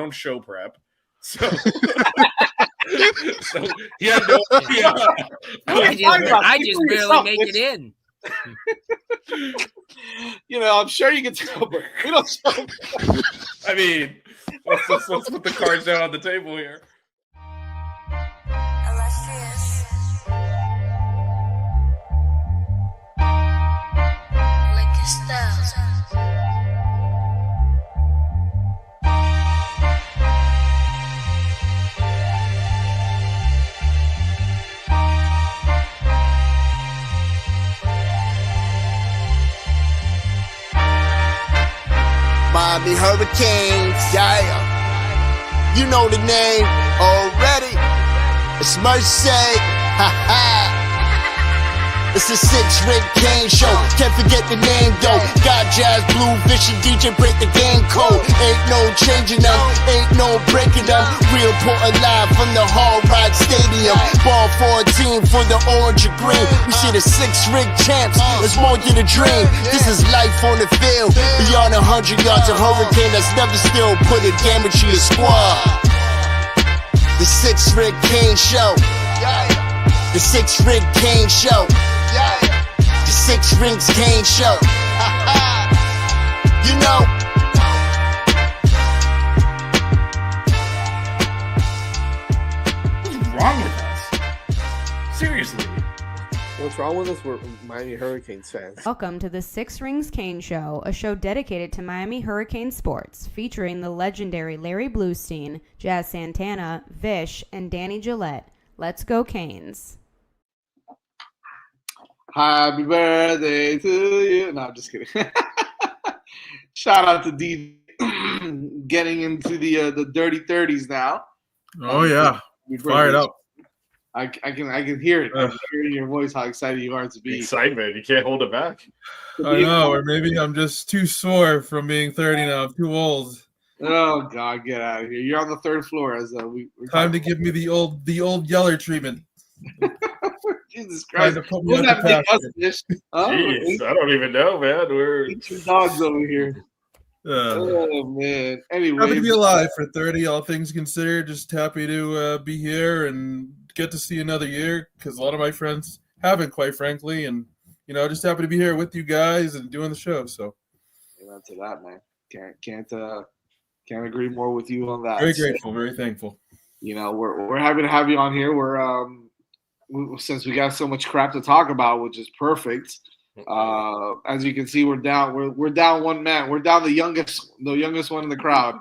don't show prep. So, so he had no idea. I just barely make it in. I'm sure you can tell, but we don't show. I mean, let's put the cards down on the table here. Miami Hurricanes, yeah. You know the name already. It's Mercy, ha ha. It's a 6-Rig Kane show. Can't forget the name though. Got Jazz, Blue, Vision, DJ break the game code. Ain't no changing them, ain't no breaking them. Real Portland live from the Hard Rock Stadium. Ball 14 for the orange and green. We see the 6-Rig champs. It's more than a dream. This is life on the field. Beyond 100 yards of hurricane that's never still put a damage to your squad. The 6-Rig Kane show. The 6-Rig Kane show. The 6 Rings Kane show. You know. What's wrong with us? Seriously. What's wrong with us? We're Miami Hurricanes fans. Welcome to the 6 Rings Kane Show, a show dedicated to Miami Hurricane sports, featuring the legendary Larry Bluestein, Jazz Santana, Vish, and Danny Gillette. Let's go Canes. Happy birthday to you. No, I'm just kidding. Shout out to D getting into the dirty 30s now. Oh yeah. Fired up. I can hear it. I can hear it in your voice how excited you are to be. Excitement. You can't hold it back. I know, or maybe I'm just too sore from being 30 now. I'm too old. Oh God, get out of here! You're on the 3rd floor. As we're time to give me the old Yeller treatment. Jesus Christ! Jeez, I don't even know, man. We're dogs over here. Oh man. Anyway, happy to be alive for 30. All things considered, just happy to be here and get to see another year because a lot of my friends haven't, quite frankly, and just happy to be here with you guys and doing the show. So, to that, man. Can't agree more with you on that. Very grateful, very thankful. We're happy to have you on here. We're since we got so much crap to talk about, which is perfect. As you can see, we're down one man. We're down the youngest one in the crowd.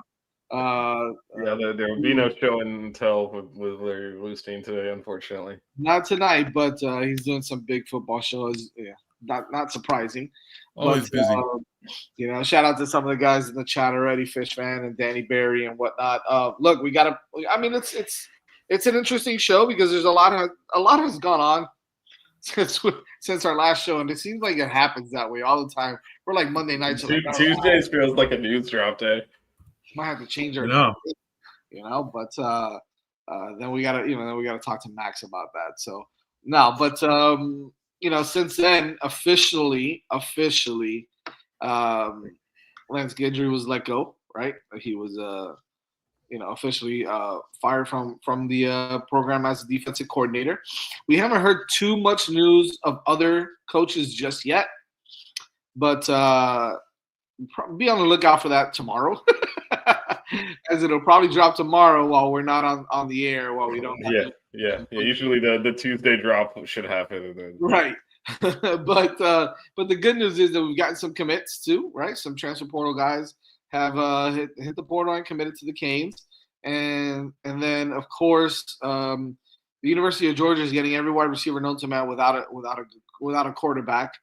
There will be no show and tell with Larry Bluestein today, unfortunately. Not tonight, but he's doing some big football shows. Yeah, not surprising. Always busy. Shout out to some of the guys in the chat already, Fish Fan and Danny Berry and whatnot. Look, we gotta. I mean, it's an interesting show because there's a lot has gone on since our last show, and it seems like it happens that way all the time. We're like Monday nights. Tuesdays feels like a news drop day. Might have to change our, but then we gotta talk to Max about that. So no, but since then officially, Lance Guidry was let go. Right, he was officially fired from the program as a defensive coordinator. We haven't heard too much news of other coaches just yet, but be on the lookout for that tomorrow, as it'll probably drop tomorrow while we're not on the air, while we don't. Yeah. Usually the Tuesday drop should happen. Right. But the good news is that we've gotten some commits too, right? Some transfer portal guys have hit the portal and committed to the Canes, and then of course the University of Georgia is getting every wide receiver known to man without a quarterback,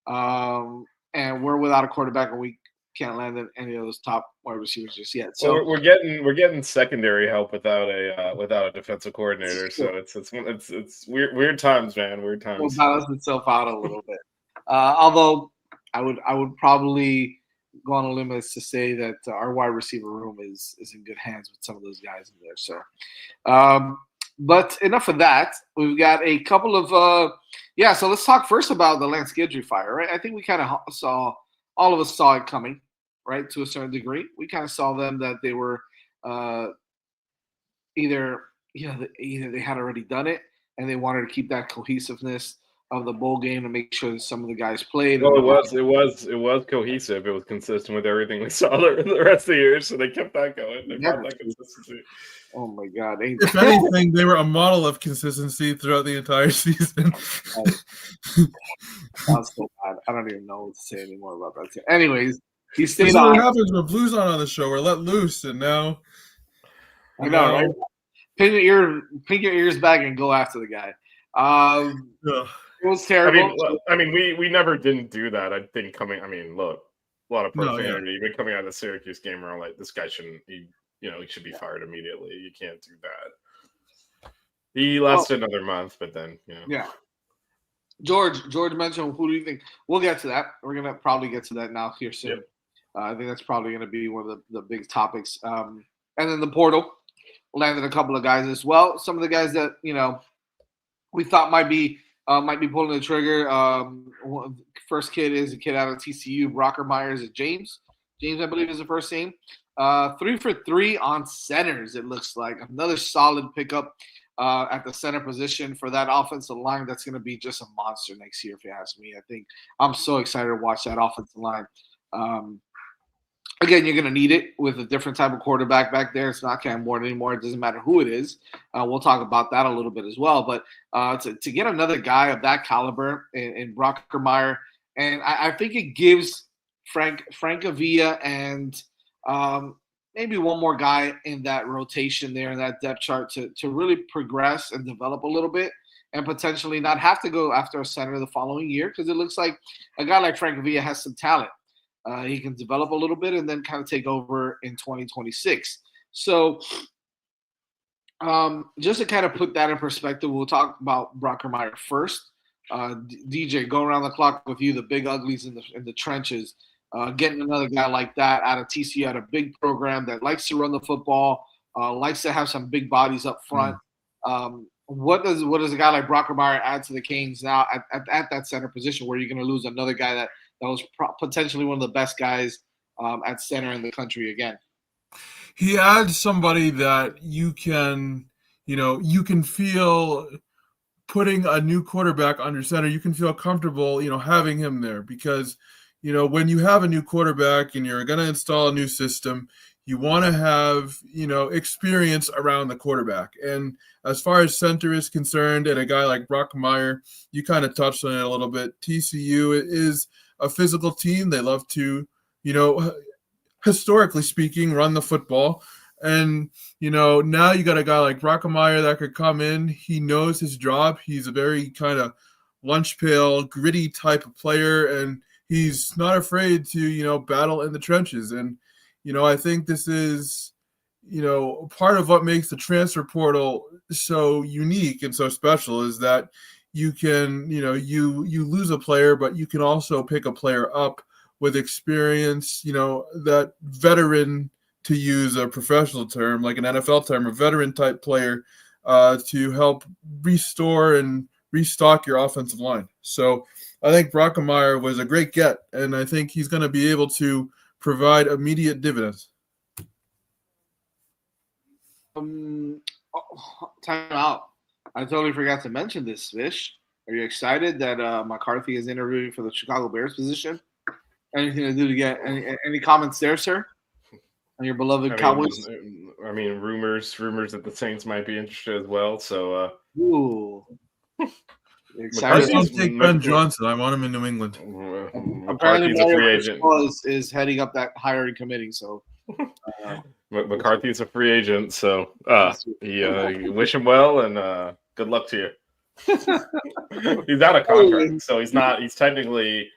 and we're without a quarterback, and we can't land any of those top wide receivers just yet. So we're getting secondary help without a defensive coordinator. So it's weird times, man. Weird times. It'll balance itself out a little bit. Although I would probably go on a limb as to say that our wide receiver room is in good hands with some of those guys in there. So, but enough of that. We've got a couple of so let's talk first about the Lance Guidry fire, right? I think we kind of all of us saw it coming, right? To a certain degree, we kind of saw them that they were either they had already done it and they wanted to keep that cohesiveness of the bowl game to make sure that some of the guys played. Well, it was cohesive. It was consistent with everything we saw the rest of the year, so they kept that going. They brought that consistency. Oh my God! If anything, they were a model of consistency throughout the entire season. That's so bad. I don't even know what to say anymore about that. Anyways, he stayed This is on. what happens when Blue's on the show. We're let loose, and now I know, right? Pin your ears back and go after the guy. It was terrible. I mean, we never didn't do that. I think look, a lot of profanity. Even coming out of the Syracuse game, we're like, this guy shouldn't. He should be fired immediately. You can't do that. He lasted another month, but then Yeah. George mentioned, who do you think? We'll get to that. We're gonna probably get to that now here soon. Yep. I think that's probably gonna be one of the big topics. And then the portal landed a couple of guys as well. Some of the guys that we thought might be pulling the trigger. First kid is a kid out of TCU. Brockermeyer is James. James, I believe, is the first name. 3 for 3 on centers. It looks like another solid pickup at the center position for that offensive line. That's going to be just a monster next year, if you ask me. I think I'm so excited to watch that offensive line. Again, you're going to need it with a different type of quarterback back there. It's not Cam Ward anymore. It doesn't matter who it is. We'll talk about that a little bit as well. But to get another guy of that caliber in Brockermeyer, and I think it gives Frank Avila and maybe one more guy in that rotation there in that depth chart to really progress and develop a little bit and potentially not have to go after a center the following year, because it looks like a guy like Frank Avila has some talent. He can develop a little bit and then kind of take over in 2026. So just to kind of put that in perspective, we'll talk about Brockermeyer first. DJ, go around the clock with you, the big uglies in the trenches. Getting another guy like that out of TCU, at a big program that likes to run the football, likes to have some big bodies up front. What does a guy like Brockermeyer add to the Canes now at that center position, where you're going to lose another guy that was potentially one of the best guys at center in the country again? He adds somebody that you can feel putting a new quarterback under center. You can feel comfortable, having him there, because when you have a new quarterback and you're going to install a new system, you want to have, experience around the quarterback. And as far as center is concerned, and a guy like Brockermeyer, you kind of touched on it a little bit. TCU is a physical team. They love to, historically speaking, run the football. And, now you got a guy like Brockermeyer that could come in. He knows his job. He's a very kind of lunch pail, gritty type of player, and he's not afraid to, battle in the trenches. And, I think this is, part of what makes the transfer portal so unique and so special is that you can, you lose a player, but you can also pick a player up with experience, that veteran, to use a professional term, like an NFL term, a veteran type player to help restore and restock your offensive line. So I think Brockermeyer was a great get, and I think he's going to be able to provide immediate dividends. Time out. I totally forgot to mention this, Fish. Are you excited that McCarthy is interviewing for the Chicago Bears position? Anything to do to get any comments there, sir? On your beloved Cowboys? Rumors that the Saints might be interested as well. So, ooh. I don't take Ben Johnson. I want him in New England. Apparently, a free agent. Is heading up that hiring committee. So McCarthy's a free agent. So wish him well and good luck to you. He's out of contract, so he's not. He's technically.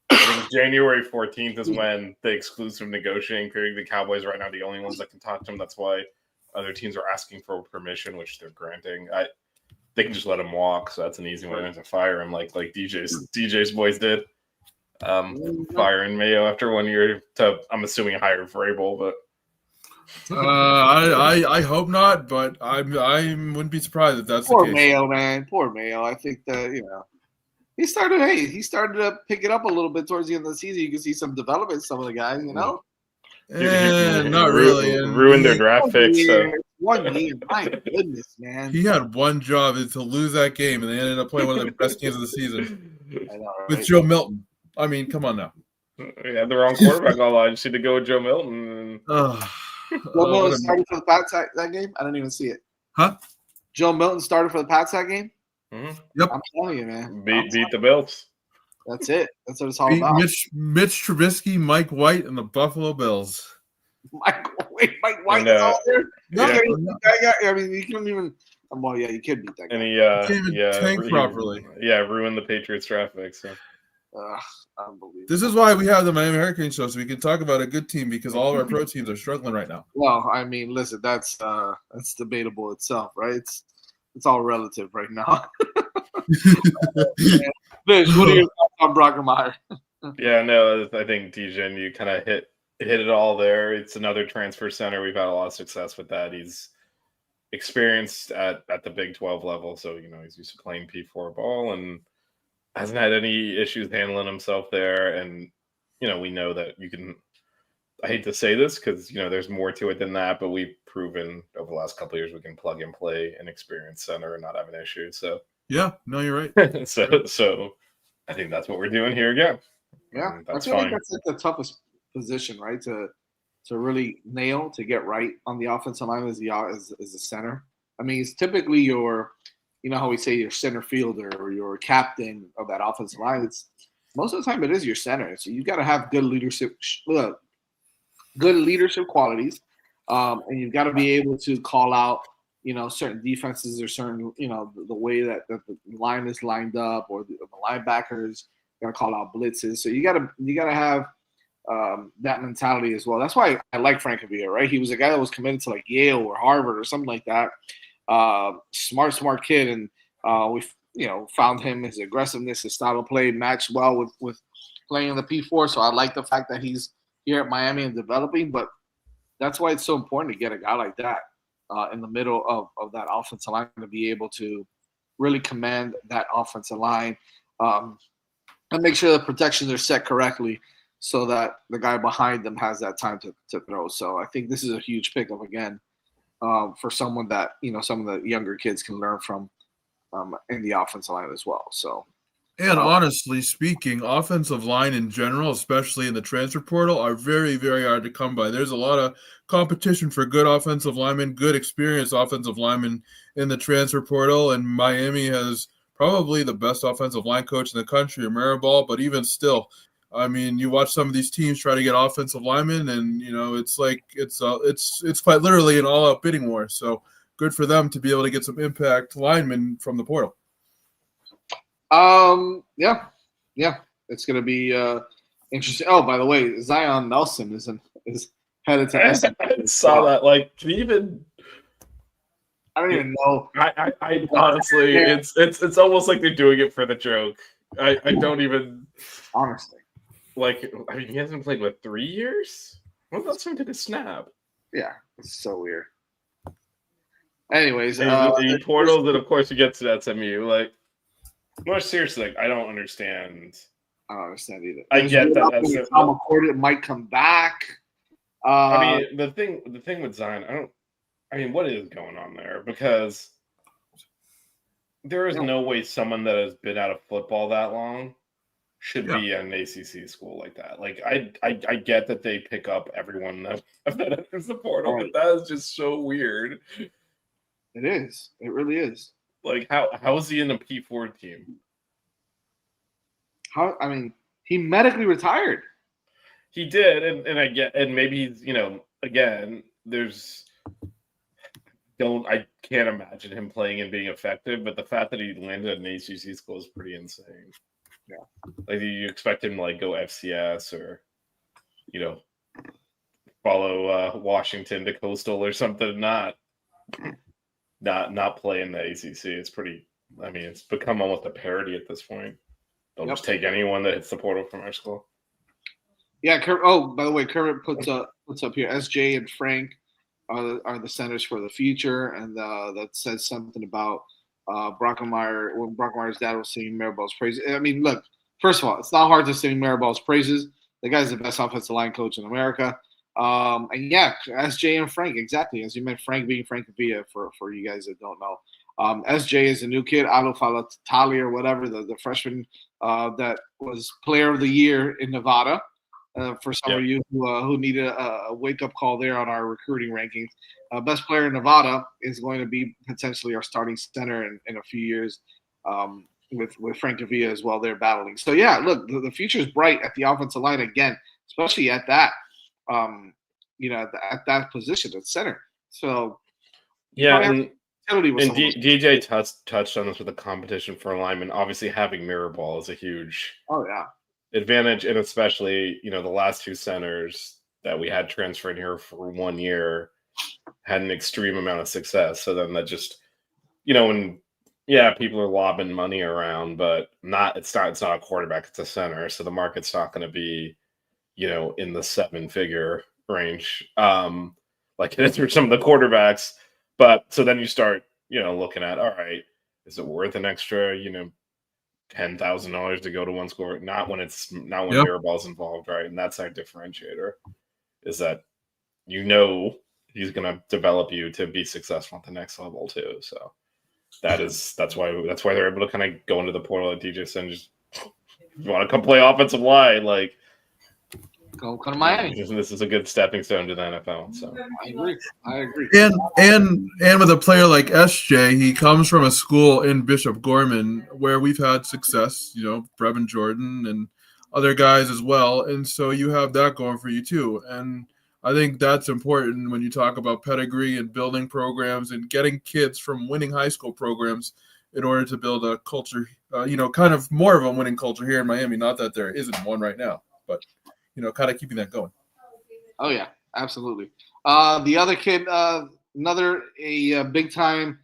I think January 14th is when the exclusive negotiating period. The Cowboys right now are the only ones that can talk to him. That's why other teams are asking for permission, which they're granting. They can just let him walk, so that's an easy way to fire him, like DJ's boys did. Firing Mayo after 1 year to, I'm assuming, hire Vrabel, but I hope not, but I wouldn't be surprised if that's the case. Poor Mayo, man. Poor Mayo. I think that he started to pick it up a little bit towards the end of the season. You can see some development, some of the guys, Not really. And Ruined their draft picks. So. 1 year. My goodness, man. He had one job to lose that game, and they ended up playing one of the best games of the season I know, right? with Joe Milton. I mean, come on now. We had the wrong quarterback all I just need to go with Joe Milton. Joe Milton started for the Pats that game? I didn't even see it. Huh? Joe Milton started for the Pats that game? Mm-hmm. Yep. I'm telling you, man. Beat the Bills. That's it. That's what it's all about. Mitch Trubisky, Mike White, and the Buffalo Bills. Mike White is out there? Yeah. I mean, you couldn't even – well, yeah, you could beat that guy. And he tank properly. Ruined the Patriots draft pick. So. Unbelievable. This is why we have the Miami Hurricane show, so we can talk about a good team because all of our pro teams are struggling right now. Well, I mean, listen, that's debatable itself, right? It's all relative right now. Vish, what are your thoughts on Brockermeyer? Yeah, no, I think Dijon, you kind of hit it all there. It's another transfer center. We've had a lot of success with that. He's experienced at the Big 12 level, so he's used to playing P4 ball and hasn't had any issues handling himself there. And we know that you can. I hate to say this because there's more to it than that, but we've proven over the last couple of years we can plug and play an experienced center and not have an issue. So yeah, no, you're right. so I think that's what we're doing here again. Yeah, that's I feel fine. like that's like the toughest position, right? To really nail, to get right on the offensive line as the center. I mean, it's typically your, how we say your center fielder or your captain of that offensive line. It's most of the time it is your center. So you got to have good leadership qualities, and you've got to be able to call out, certain defenses or certain, the way that the line is lined up or the linebackers. Got to call out blitzes. So you gotta have that mentality as well. That's why I like Frankavilla, right? He was a guy that was committed to like Yale or Harvard or something like that. Smart kid, and we found him, his aggressiveness, his style of play matched well with playing in the P4. So I like the fact that he's here at Miami and developing. But that's why it's so important to get a guy like that in the middle of that offensive line to be able to really command that offensive line. And make sure the protections are set correctly so that the guy behind them has that time to throw. So I think this is a huge pickup again for someone that, some of the younger kids can learn from in the offensive line as well. So, and honestly speaking, offensive line in general, especially in the transfer portal, are very, very hard to come by. There's a lot of competition for good offensive linemen, good experienced offensive linemen in the transfer portal, and Miami has probably the best offensive line coach in the country, Maribal, but even still, I mean, you watch some of these teams try to get offensive linemen, and it's like it's quite literally an all-out bidding war. So good for them to be able to get some impact linemen from the portal. Yeah, it's gonna be interesting. Oh, by the way, Zion Nelson is headed to SMU. I saw that. Like, can you even? I don't even know. I honestly, it's almost like they're doing it for the joke. I don't even honestly. Like, I mean, he hasn't played with 3 years. When the last time did a snap? Yeah, it's so weird. Anyways, the portals, and of course you get to SMU. Like, more seriously, like, I don't understand. I don't understand either. I get that. Tom McCord might come back. I mean, the thing with Zion, what is going on there? Because there is no way someone that has been out of football that long should be at an ACC school like that. Like, I get that they pick up everyone that enters the portal, but that is just so weird. It is. It really is. Like, how is he in a P4 team? He medically retired. He did, and I get, and maybe he's, again, I can't imagine him playing and being effective, but the fact that he landed at an ACC school is pretty insane. Yeah. Like, do you expect him to, like, go FCS or, follow Washington to Coastal or something? Not play in the ACC. It's pretty, it's become almost a parody at this point. They'll just take anyone that hits the portal from our school. Yeah. Oh, by the way, Kermit puts up here, SJ and Frank are the centers for the future, and that says something about Brockermeyer. When Brockermeyer's dad was singing Maribal's praises. I mean, look, first of all, it's not hard to sing Maribal's praises. The guy's the best offensive line coach in America. And yeah, SJ and Frank, exactly as you meant. Frank being Frank Villa for you guys that don't know. SJ is a new kid, Alo Falatali or whatever, the freshman that was Player of the Year in Nevada. For some of you who need a wake up call there on our recruiting rankings, best player in Nevada is going to be potentially our starting center in a few years. With Frank Villa as well, they're battling. So yeah, look, the future is bright at the offensive line again, especially at that, at that position at center. So yeah, and DJ touched on this with the competition for alignment. Obviously, having mirror ball is a huge advantage, and especially the last two centers that we had transferred here for 1 year had an extreme amount of success. So then that just when people are lobbing money around, but it's not a quarterback, it's a center. So the market's not going to be, in the 7-figure range, like it is for some of the quarterbacks. But so then you start, looking at, all right, is it worth an extra, $10,000 to go to one school? Not when mirror ball's involved, right? And that's our differentiator, is that he's going to develop you to be successful at the next level too. So that's why they're able to kind of go into the portal at DJ and just, you want to come play offensive line, like go to Miami. This is a good stepping stone to the NFL. So I agree. And with a player like SJ, he comes from a school in Bishop Gorman where we've had success. Brevin Jordan and other guys as well, and so you have that going for you too. And I think that's important when you talk about pedigree and building programs and getting kids from winning high school programs in order to build a culture, kind of more of a winning culture here in Miami. Not that there isn't one right now, but, kind of keeping that going. Oh, yeah, absolutely. The other kid, another big time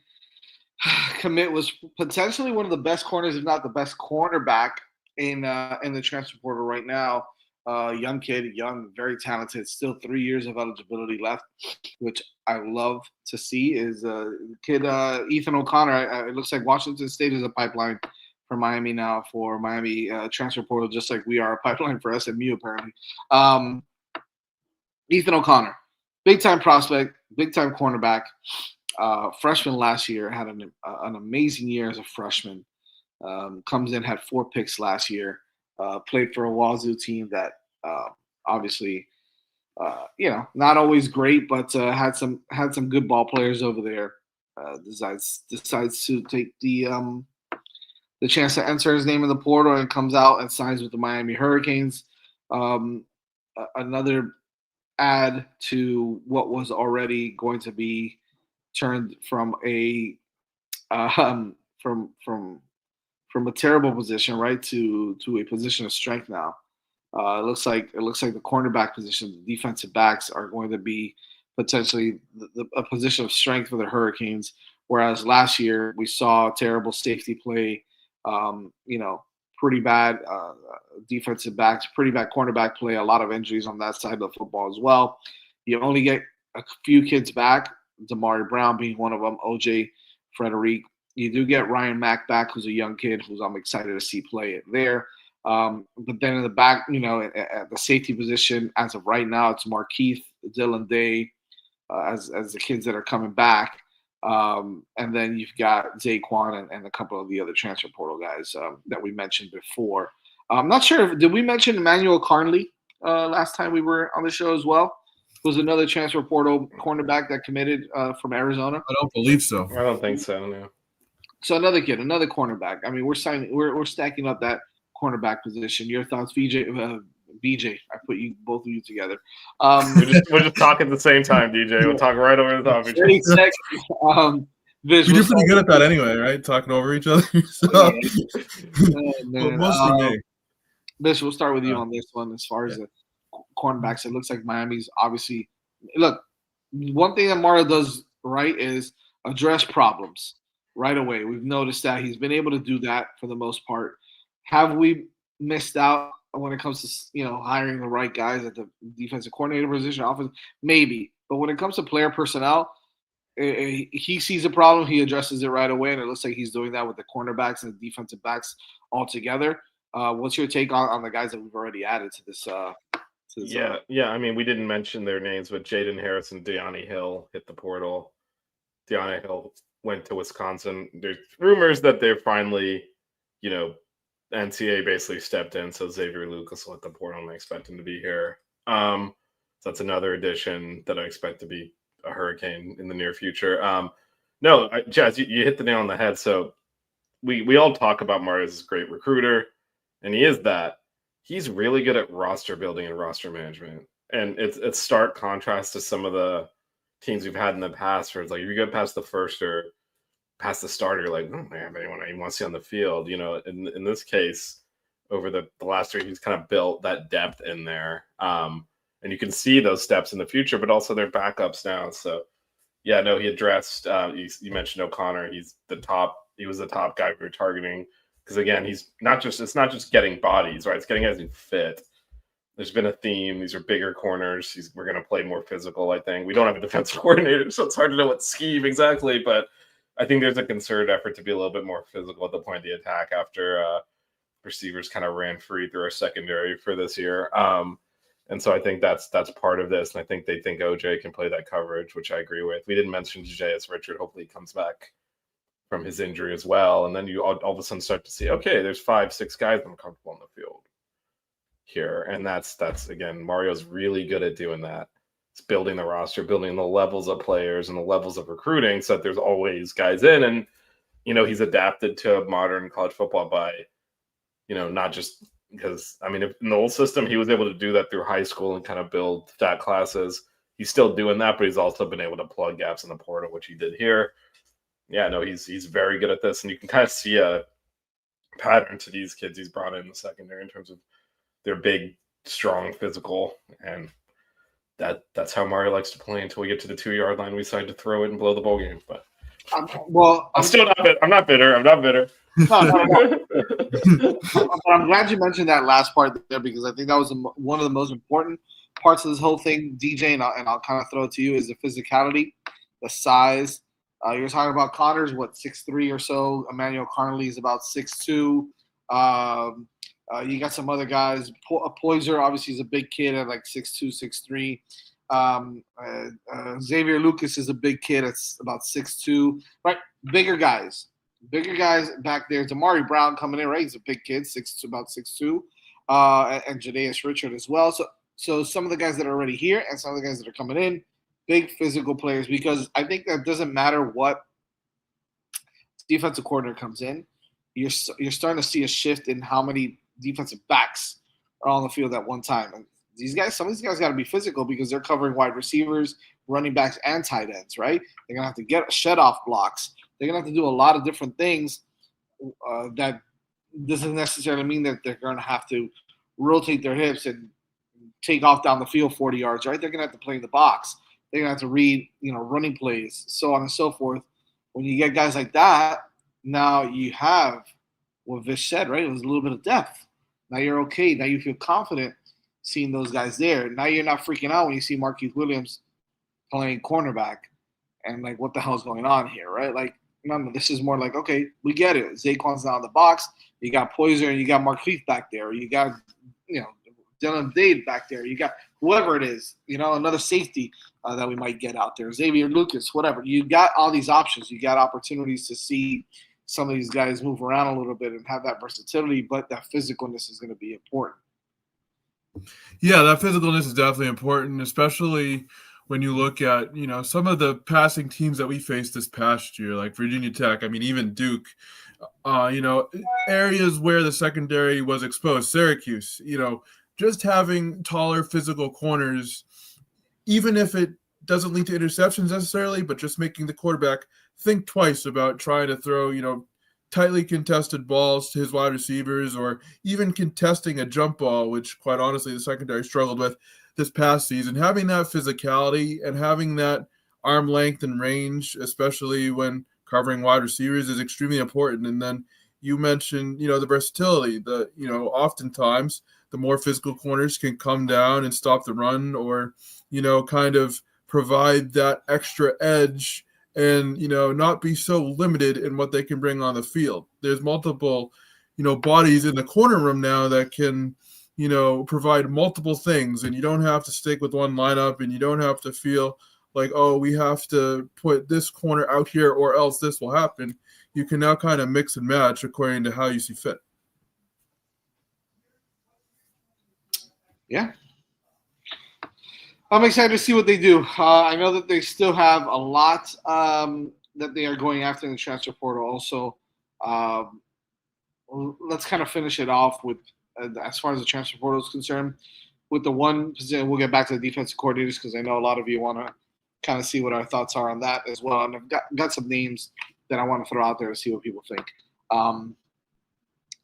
commit, was potentially one of the best corners, if not the best cornerback in the transfer portal right now. Young kid, very talented, still 3 years of eligibility left, which I love to see. Is kid Ethan O'Connor. It looks like Washington State is a pipeline for Miami now, for Miami transfer portal, just like we are a pipeline for SMU apparently. Ethan O'Connor, big time prospect, big time cornerback. Freshman last year, had an amazing year as a freshman. Comes in, had 4 picks last year. Played for a Wazoo team that obviously, not always great, but had some good ball players over there. Decides to take the chance to enter his name in the portal and comes out and signs with the Miami Hurricanes. Another add to what was already going to be turned from a from a terrible position, right, to a position of strength now. It looks like the cornerback position, the defensive backs are going to be potentially a position of strength for the Hurricanes. Whereas last year we saw terrible safety play, pretty bad defensive backs, pretty bad cornerback play, a lot of injuries on that side of the football as well. You only get a few kids back, Damari Brown being one of them, OJ Frederic. You do get Ryan Mack back, who's a young kid, who's I'm excited to see play it there. But then in the back, at the safety position, as of right now, it's Markeith, Dylan Day, as the kids that are coming back. And then you've got Zaquan and a couple of the other transfer portal guys that we mentioned before. I'm not sure, did we mention Emmanuel Carnley last time we were on the show as well? Was another transfer portal cornerback that committed from Arizona? I don't believe so. I don't think so, no. So another kid, another cornerback. I mean, we're stacking up that cornerback position. Your thoughts, BJ? I put both of you together. We're just talking at the same time, DJ. We'll talk right over the top of each other. Vish, we do pretty good at that anyway, right? Talking over each other. So. Mostly me. Vish, we'll start with you on this one. As far as the cornerbacks, it looks like Miami's obviously look. One thing that Mara does right is address problems right away. We've noticed that he's been able to do that for the most part. Have we missed out when it comes to hiring the right guys at the defensive coordinator position, offense? Maybe, but when it comes to player personnel, he sees a problem, he addresses it right away, and it looks like he's doing that with the cornerbacks and the defensive backs all together. What's your take on the guys that we've already added to Yeah. I mean, we didn't mention their names, but Jaden Harris and Deani Hill hit the portal. Deani Hill went to Wisconsin. There's rumors that they're finally, NCAA basically stepped in, so Xavier Lucas will hit the portal, and I expect him to be here. So that's another addition that I expect to be a Hurricane in the near future. Jazz, you hit the nail on the head. So we all talk about Mario as a great recruiter, and he is that. He's really good at roster building and roster management. And it's stark contrast to some of the teams we've had in the past where it's like, if you go past the first or past the starter, you're like, oh man, anyone I want to see on the field. In this case, over the last year, he's kind of built that depth in there. And you can see those steps in the future, but also they're backups now. So he addressed, you mentioned O'Connor. He was the top guy we were targeting. Because again, it's not just getting bodies, right? It's getting guys who fit. There's been a theme. These are bigger corners. We're going to play more physical, I think. We don't have a defensive coordinator, so it's hard to know what scheme exactly. But I think there's a concerted effort to be a little bit more physical at the point of the attack after receivers kind of ran free through our secondary for this year. And so I think that's part of this. And I think they think OJ can play that coverage, which I agree with. We didn't mention J.S. Richard. Hopefully he comes back from his injury as well. And then you all of a sudden start to see, okay, there's 5-6 guys that are comfortable on the field here. And that's again, Mario's really good at doing that. It's building the roster, building the levels of players and the levels of recruiting so that there's always guys in. And, he's adapted to modern college football by, not just because, I mean, in the old system, he was able to do that through high school and kind of build stat classes. He's still doing that, but he's also been able to plug gaps in the portal, which he did here. Yeah, no, he's very good at this, and you can kind of see a pattern to these kids he's brought in the secondary in terms of they're big, strong, physical, and that's how Mario likes to play until we get to the 2-yard line. We decide to throw it and blow the ball game. But I'm still not bitter. I'm not bitter. No. I'm glad you mentioned that last part there because I think that was one of the most important parts of this whole thing, DJ. And I'll kind of throw it to you is the physicality, the size. You're talking about Connor's, 6'3" or so. Emmanuel Carnley is about 6'2". You got some other guys. Poyser, obviously, is a big kid at like 6'2", 6'3". Xavier Lucas is a big kid. It's about 6'2". Right, bigger guys back there. Damari Brown coming in, right? He's a big kid, about 6'2". And Jadaeus Richard as well. So some of the guys that are already here and some of the guys that are coming in, big physical players, because I think that doesn't matter what defensive coordinator comes in, you're starting to see a shift in how many defensive backs are on the field at one time. And some of these guys got to be physical because they're covering wide receivers, running backs, and tight ends, right? They're going to have to get shed-off blocks. They're going to have to do a lot of different things that doesn't necessarily mean that they're going to have to rotate their hips and take off down the field 40 yards, right? They're going to have to play in the box. They're going to have to read, running plays, so on and so forth. When you get guys like that, now you have what Vish said, right? It was a little bit of depth. Now you're okay. Now you feel confident seeing those guys there. Now you're not freaking out when you see Marquise Williams playing cornerback and like, what the hell is going on here, right? Like, no, this is more like, okay, we get it. Zaquan's not in the box. You got Poyser and you got Marquise back there. You got, Dylan Dade back there. You got whoever it is, another safety that we might get out there. Xavier Lucas, whatever. You got all these options. You got opportunities to see some of these guys move around a little bit and have that versatility, but that physicalness is going to be important. Yeah, that physicalness is definitely important, especially when you look at, some of the passing teams that we faced this past year, like Virginia Tech, I mean, even Duke, areas where the secondary was exposed, Syracuse, just having taller physical corners, even if it doesn't lead to interceptions necessarily, but just making the quarterback think twice about trying to throw, tightly contested balls to his wide receivers or even contesting a jump ball, which quite honestly the secondary struggled with this past season. Having that physicality and having that arm length and range, especially when covering wide receivers, is extremely important. And then you mentioned, the versatility, oftentimes the more physical corners can come down and stop the run or, kind of provide that extra edge and, not be so limited in what they can bring on the field. There's multiple, bodies in the corner room now that can, provide multiple things, and you don't have to stick with one lineup, and you don't have to feel like, oh, we have to put this corner out here or else this will happen. You can now kind of mix and match according to how you see fit. Yeah. I'm excited to see what they do. I know that they still have a lot that they are going after in the transfer portal also. Let's kind of finish it off with, as far as the transfer portal is concerned, with the one position. We'll get back to the defensive coordinators because I know a lot of you want to kind of see what our thoughts are on that as well. And I've got some names that I want to throw out there to see what people think.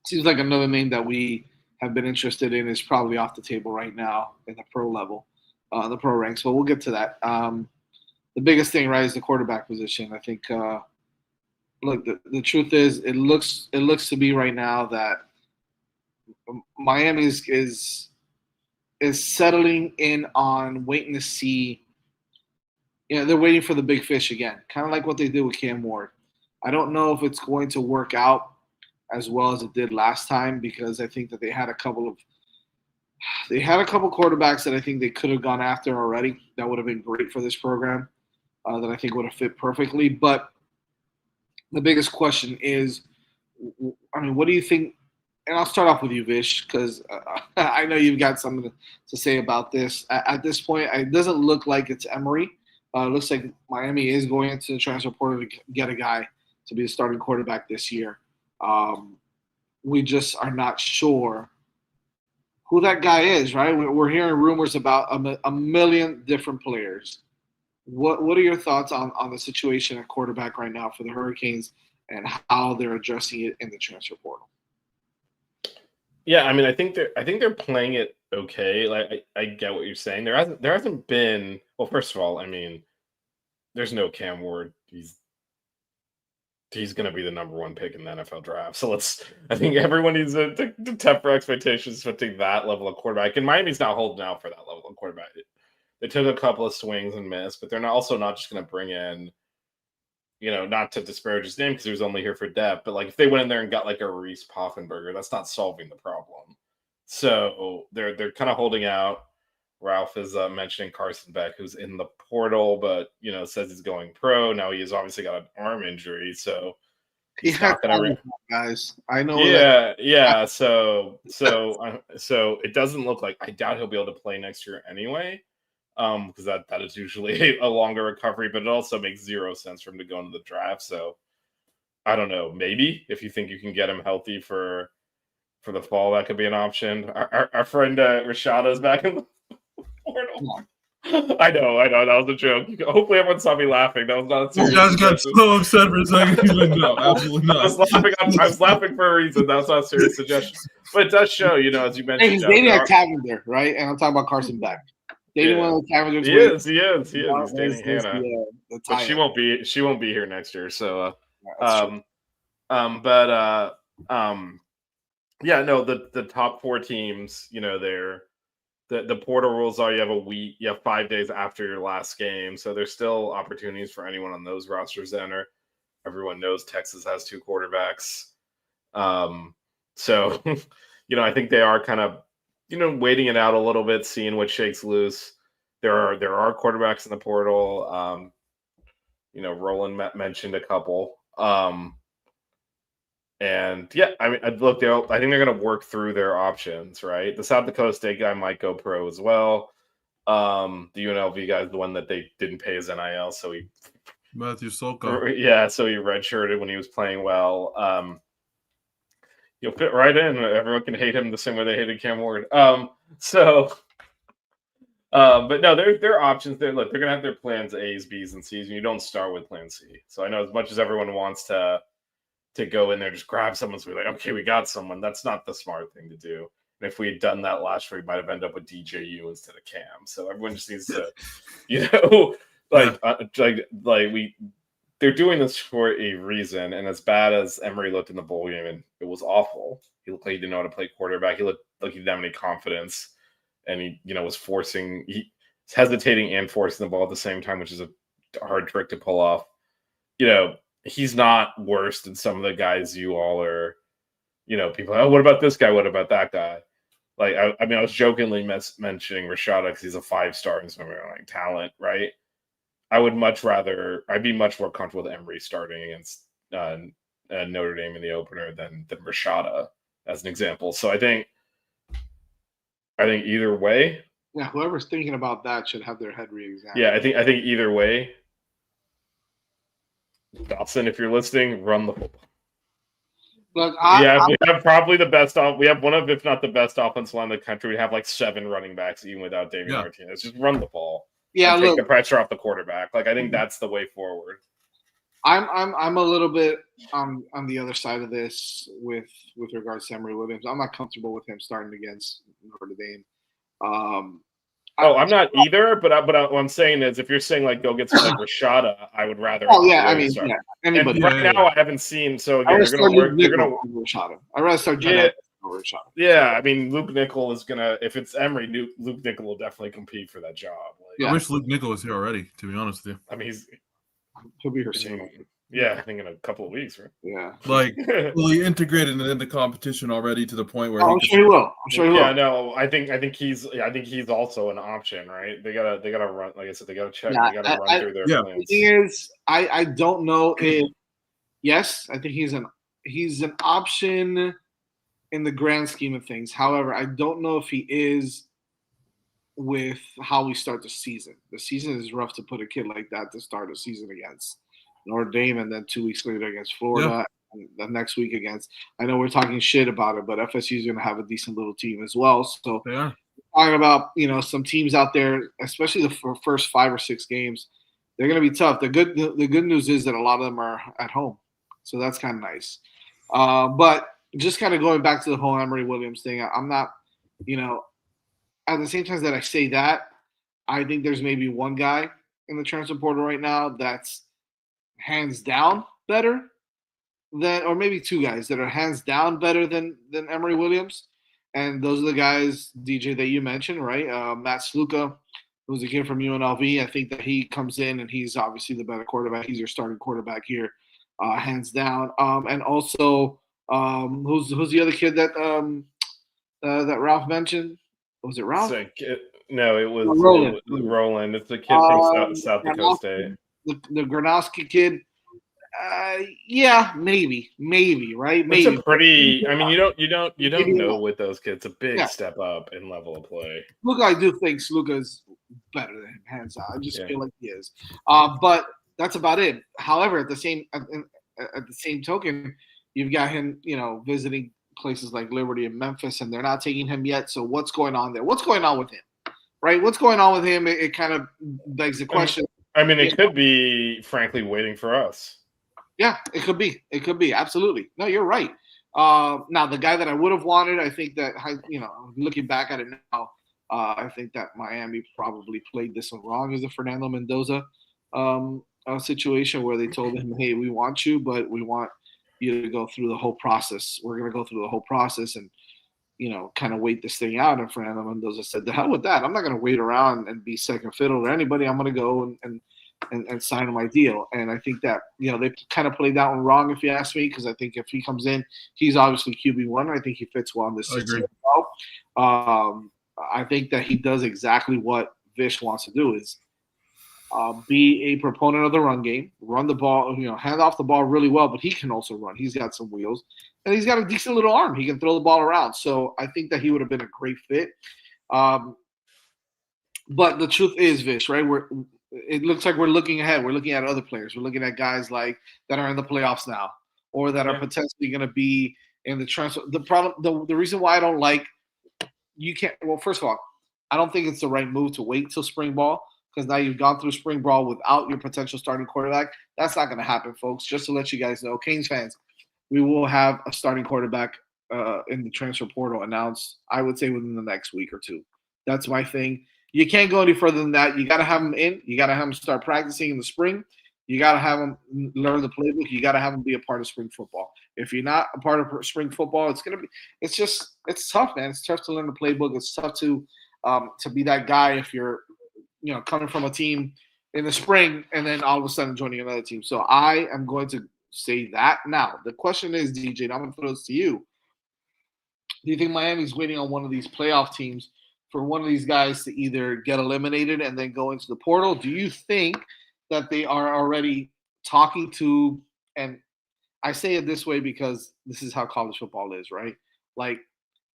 Seems like another name that we have been interested in is probably off the table right now in the pro level, the pro ranks. But we'll get to that. The biggest thing, right, is the quarterback position. I think, look, the truth is, it looks to be right now that Miami is settling in on waiting to see. They're waiting for the big fish again, kind of like what they did with Cam Ward. I don't know if it's going to work out as well as it did last time, because I think that they had a couple quarterbacks that I think they could have gone after already that would have been great for this program, that I think would have fit perfectly. But the biggest question is, what do you think? And I'll start off with you, Vish, because I know you've got something to say about this. At this point, it doesn't look like it's Emory. It looks like Miami is going into the transfer portal to get a guy to be the starting quarterback this year. We just are not sure who that guy is, right? We're hearing rumors about a million different players. What are your thoughts on the situation at quarterback right now for the Hurricanes and how they're addressing it in the transfer portal? Yeah, I mean, I think they're playing it okay. Like, I get what you're saying. There hasn't been. Well, first of all, I mean, there's no Cam Ward. He's going to be the number one pick in the NFL draft. So I think everyone needs to temper expectations to take that level of quarterback. And Miami's not holding out for that level of quarterback. They took a couple of swings and missed, but they're also not just going to bring in, not to disparage his name because he was only here for depth, but like if they went in there and got like a Reese Poffenberger, that's not solving the problem. So they're kind of holding out. Ralph is mentioning Carson Beck, who's in the portal, but says he's going pro. Now he has obviously got an arm injury, so he's not going to. Guys, I know. Yeah. So it doesn't look like. I doubt he'll be able to play next year anyway, because that is usually a longer recovery. But it also makes zero sense for him to go into the draft. So I don't know. Maybe if you think you can get him healthy for the fall, that could be an option. Our friend Rashada is back in the portal. I know. That was a joke. Hopefully, everyone saw me laughing. That was not a serious. You guys got so upset for a second. He's like, no, absolutely not. I was laughing for a reason. That was not a serious suggestion. But it does show, as you mentioned. He's dating a Cavender, right? And I'm talking about Carson Beck. Dating one of the Cavenders. He is. He's dating Hannah. But she won't be here next year. So, the top four teams, the portal rules are you have a week, you have 5 days after your last game. So there's still opportunities for anyone on those rosters to enter. Everyone knows Texas has 2 quarterbacks. So, I think they are kind of, waiting it out a little bit, seeing what shakes loose. There are quarterbacks in the portal. Roland mentioned a couple. And yeah, I mean, look, I think they're going to work through their options, right? The South Dakota State guy might go pro as well. The UNLV guy is the one that they didn't pay his NIL, so Matthew Solka. Yeah, so he redshirted when he was playing well. He'll fit right in. Everyone can hate him the same way they hated Cam Ward. But no, there are options there. Look, they're going to have their plans A's, B's, and C's, and you don't start with plan C. So I know as much as everyone wants to go in there, just grab someone, so we're like, okay, we got someone. That's not the smart thing to do. And if we had done that last year, we might have ended up with DJU instead of Cam. So everyone just needs to, they're doing this for a reason. And as bad as Emory looked in the bowl game, and it was awful. He looked like he didn't know how to play quarterback. He looked like he didn't have any confidence, and he, was hesitating and forcing the ball at the same time, which is a hard trick to pull off. He's not worse than some of the guys you all are, people, oh, what about this guy? What about that guy? Like, I mean, I was jokingly mentioning Rashada because he's a 5-star and some like talent, right? I'd be much more comfortable with Emery starting against Notre Dame in the opener than Rashada as an example. So I think either way. Yeah, whoever's thinking about that should have their head re-examined. Yeah, I think either way. Dawson, if you're listening, run the football. Look, we have probably the best. We have one of, if not the best, offensive line in the country. We have like 7 running backs, even without David Martinez. Just run the ball. Yeah, take the pressure off the quarterback. Like, I think that's the way forward. I'm a little bit on the other side of this with regards to Emery Williams. I'm not comfortable with him starting against Notre Dame. I'm not either. But what I'm saying is, if you're saying like go get something like Rashada, I would rather. Oh yeah, I mean, yeah, anybody. And right now, I haven't seen. So again, they're going to work. They're going to Rashada. I'd rather start Rashada. Yeah, I mean, Luke Nickel is gonna. If it's Emery, Luke Nickel will definitely compete for that job. I wish Luke Nickel was here already. To be honest with you, I mean, he'll be here soon. Yeah, I think in a couple of weeks, right? Yeah, like fully integrated into competition already to the point where I'm sure he will. I'm sure he will. Yeah, no, I think he's also an option, right? They gotta run. Like I said, they gotta check. They gotta run through their plans. The thing is, I don't know if yes, I think he's an option in the grand scheme of things. However, I don't know if he is with how we start the season. The season is rough to put a kid like that to start a season against Notre Dame, and then 2 weeks later against Florida, and the next week against. I know we're talking shit about it, but FSU is going to have a decent little team as well. So talking about some teams out there, especially the first 5 or 6 games, they're going to be tough. The good news is that a lot of them are at home, so that's kind of nice. But just kind of going back to the whole Emery Williams thing, I'm not, at the same time that I say that, I think there's maybe one guy in the transfer portal right now that's hands down better than, or maybe 2 guys that are hands down better than Emery Williams. And those are the guys, DJ, that you mentioned, right? Matt Sluka, who's a kid from UNLV. I think that he comes in and he's obviously the better quarterback. He's your starting quarterback here, hands down. And also, who's the other kid that Ralph mentioned? Was it Ralph? No, it was Roland. It's the kid from South Dakota State. The Gronowski kid. Yeah, maybe, right? Maybe. It's a pretty. I mean, you don't know with those kids. It's a big step up in level of play. Luka, I do think Luka's better than him, hands down. I just feel like he is. But that's about it. However, at the same token, you've got him, visiting places like Liberty and Memphis, and they're not taking him yet. So what's going on there? What's going on with him? Right? What's going on with him? It kind of begs the question. I mean, it could be, frankly, waiting for us. Yeah, it could be. It could be. Absolutely. No, you're right. Now, the guy that I would have wanted, I think that, looking back at it now, I think that Miami probably played this one wrong, is the Fernando Mendoza situation where they told him, hey, we want you, but we want you to go through the whole process. We're going to go through the whole process and, kind of wait this thing out. And Fernando Mendoza said, the hell with that. I'm not going to wait around and be second fiddle to anybody. I'm going to go and sign my deal. And I think that, they kind of played that one wrong, if you ask me, because I think if he comes in, he's obviously QB1. I think he fits well in this system. I think that he does exactly what Vish wants to do, is be a proponent of the run game, run the ball, hand off the ball really well, but he can also run. He's got some wheels, and he's got a decent little arm. He can throw the ball around. So I think that he would have been a great fit. But the truth is, Vish, right? It looks like we're looking ahead. We're looking at other players. We're looking at guys like that are in the playoffs now, or that are potentially going to be in the transfer. The problem, the reason why I don't like, first of all, I don't think it's the right move to wait till spring ball, because now you've gone through spring ball without your potential starting quarterback. That's not going to happen, folks. Just to let you guys know, Canes fans, we will have a starting quarterback in the transfer portal announced, I would say, within the next week or 2. That's my thing. You can't go any further than that. You got to have him in. You got to have him start practicing in the spring. You got to have him learn the playbook. You got to have him be a part of spring football. If you're not a part of spring football, it's tough, man. It's tough to learn the playbook. It's tough to be that guy if you're, coming from a team in the spring and then all of a sudden joining another team. So I am going to say that now. The question is, DJ, and I'm going to throw this to you. Do you think Miami's waiting on one of these playoff teams for one of these guys to either get eliminated and then go into the portal? Do you think that they are already talking to, and I say it this way because this is how college football is, right? Like,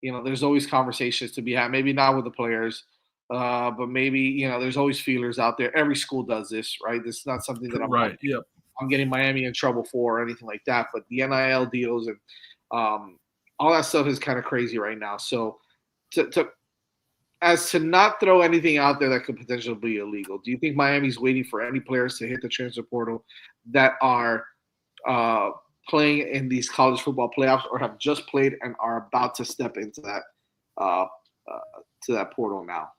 there's always conversations to be had, maybe not with the players, but maybe, there's always feelers out there. Every school does this, right? This is not something that I'm getting Miami in trouble for or anything like that, but the NIL deals and all that stuff is kind of crazy right now. So to not throw anything out there that could potentially be illegal, do you think Miami's waiting for any players to hit the transfer portal that are playing in these college football playoffs or have just played and are about to step into that portal now?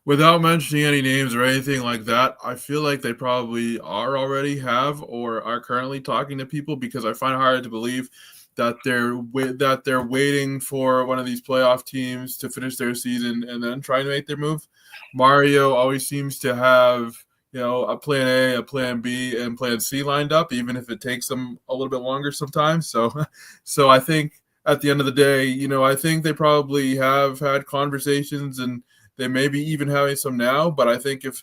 Without mentioning any names or anything like that, I feel like they probably have or are currently talking to people, because I find it hard to believe that they're waiting for one of these playoff teams to finish their season and then trying to make their move. Mario always seems to have, a plan A, a plan B, and plan C lined up, even if it takes them a little bit longer sometimes. So I think at the end of the day, I think they probably have had conversations, and they may be even having some now. But I think if,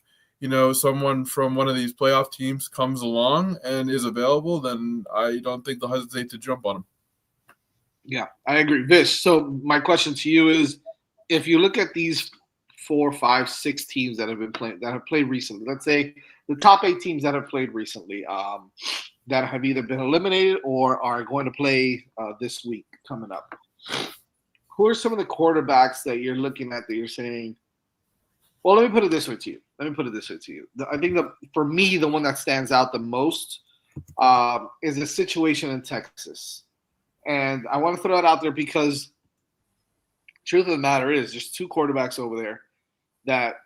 someone from one of these playoff teams comes along and is available, then I don't think they'll hesitate to jump on them. Yeah, I agree. Vish, so my question to you is, if you look at these 4, 5, 6 teams that have played recently, let's say the top 8 teams that have played recently, that have either been eliminated or are going to play this week coming up, who are some of the quarterbacks that you're looking at that you're saying, well, let me put it this way to you. I think that for me, the one that stands out the most is the situation in Texas. And I want to throw it out there because truth of the matter is there's 2 quarterbacks over there that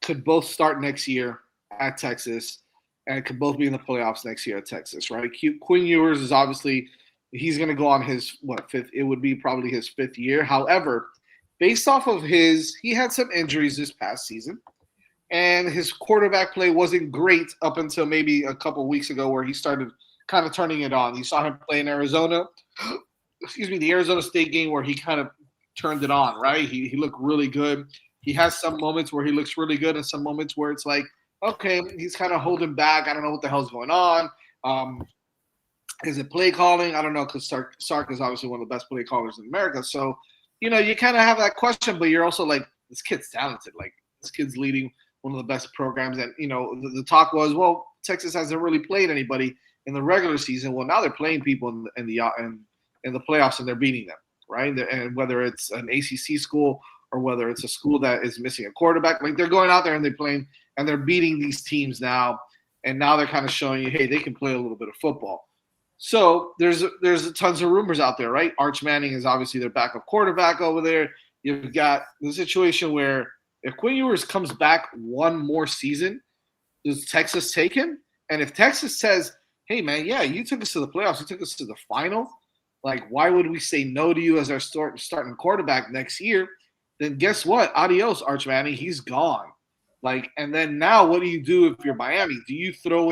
could both start next year at Texas and could both be in the playoffs next year at Texas, right? Quinn Ewers is obviously – he's going to go on his, fifth – it would be probably his 5th year. However, based off of he had some injuries this past season, and his quarterback play wasn't great up until maybe a couple weeks ago where he started kind of turning it on. You saw him play in Arizona – the Arizona State game where he kind of turned it on, right? He looked really good. He has some moments where he looks really good and some moments where it's like, okay, he's kind of holding back. I don't know what the hell's going on. Is it play calling? I don't know, because Sark is obviously one of the best play callers in America. So, you kind of have that question, but you're also like, this kid's talented. Like, this kid's leading one of the best programs. And, the talk was, well, Texas hasn't really played anybody in the regular season. Well, now they're playing people in the playoffs and they're beating them, right? And whether it's an ACC school or whether it's a school that is missing a quarterback, like they're going out there and they're playing and they're beating these teams now. And now they're kind of showing you, hey, they can play a little bit of football. So there's tons of rumors out there, right? Arch Manning is obviously their backup quarterback over there. You've got the situation where if Quinn Ewers comes back one more season, does Texas take him? And if Texas says, hey, man, yeah, you took us to the playoffs, you took us to the final, like, why would we say no to you as our starting quarterback next year? Then guess what? Adios, Arch Manning. He's gone. Like, and then now what do you do if you're Miami? Do you throw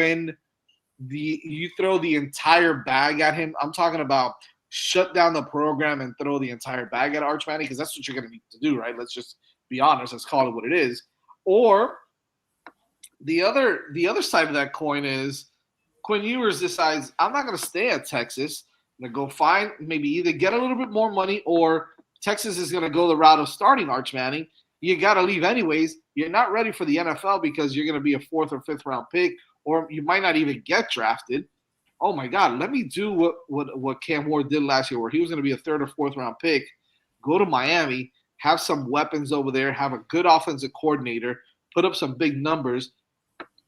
the entire bag at him? I'm talking about shut down the program and throw the entire bag at Arch Manning, because that's what you're going to need to do, right? Let's just be honest. Let's call it what it is. Or the other side of that coin is Quinn Ewers decides, I'm not going to stay at Texas. I'm going to go find maybe either get a little bit more money, or Texas is going to go the route of starting Arch Manning. You got to leave anyways. You're not ready for the NFL because you're going to be a 4th or 5th round pick, or you might not even get drafted. Oh my God, let me do what Cam Ward did last year, where he was going to be a 3rd or 4th round pick, go to Miami, have some weapons over there, have a good offensive coordinator, put up some big numbers,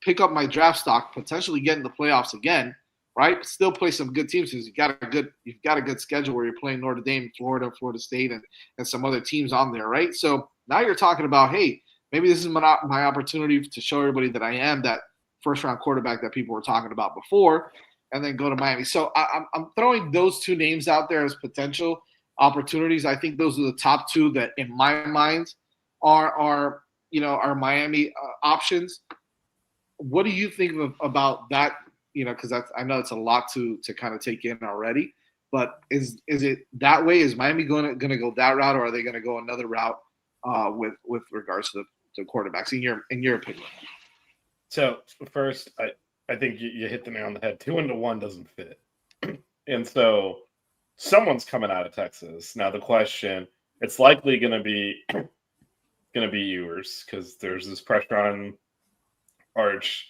pick up my draft stock, potentially get in the playoffs again, right? Still play some good teams because you've got a good schedule where you're playing Notre Dame, Florida State, and some other teams on there, right? So now you're talking about, hey, maybe this is my opportunity to show everybody that I am that first-round quarterback that people were talking about before, and then go to Miami. So I'm throwing those 2 names out there as potential opportunities. I think those are the top 2 that, in my mind, are Miami options. What do you think about that? Because I know it's a lot to kind of take in already. But is it that way? Is Miami going to go that route, or are they going to go another route with regards to the quarterbacks in your opinion? So first, I think you hit the nail on the head. 2-1 doesn't fit, and so someone's coming out of Texas. Now the question, it's likely going to be Ewers because there's this pressure on Arch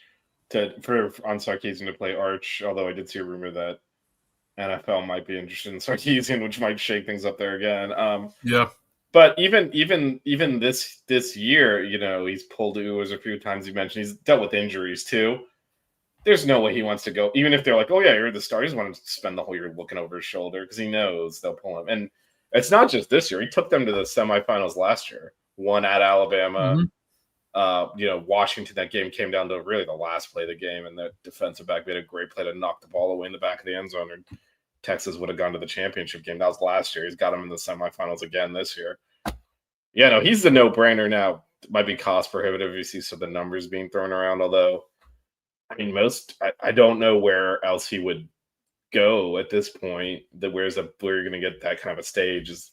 on Sarkisian to play Arch. Although I did see a rumor that NFL might be interested in Sarkisian, which might shake things up there again. Yeah. But even this year, he's pulled Ewers a few times. You mentioned he's dealt with injuries too. There's no way he wants to go, even if they're like, oh yeah, you're the star. He doesn't want to spend the whole year looking over his shoulder because he knows they'll pull him. And it's not just this year. He took them to the semifinals last year. Won at Alabama. Mm-hmm. Washington, that game came down to really the last play of the game, and the defensive back made a great play to knock the ball away in the back of the end zone. And Texas would have gone to the championship game. That was last year. He's got him in the semifinals again this year. Yeah, no, he's the no-brainer now. It might be cost prohibitive if you see some of the numbers being thrown around, although I mean, I don't know where else he would go at this point. Where you're going to get that kind of a stage is,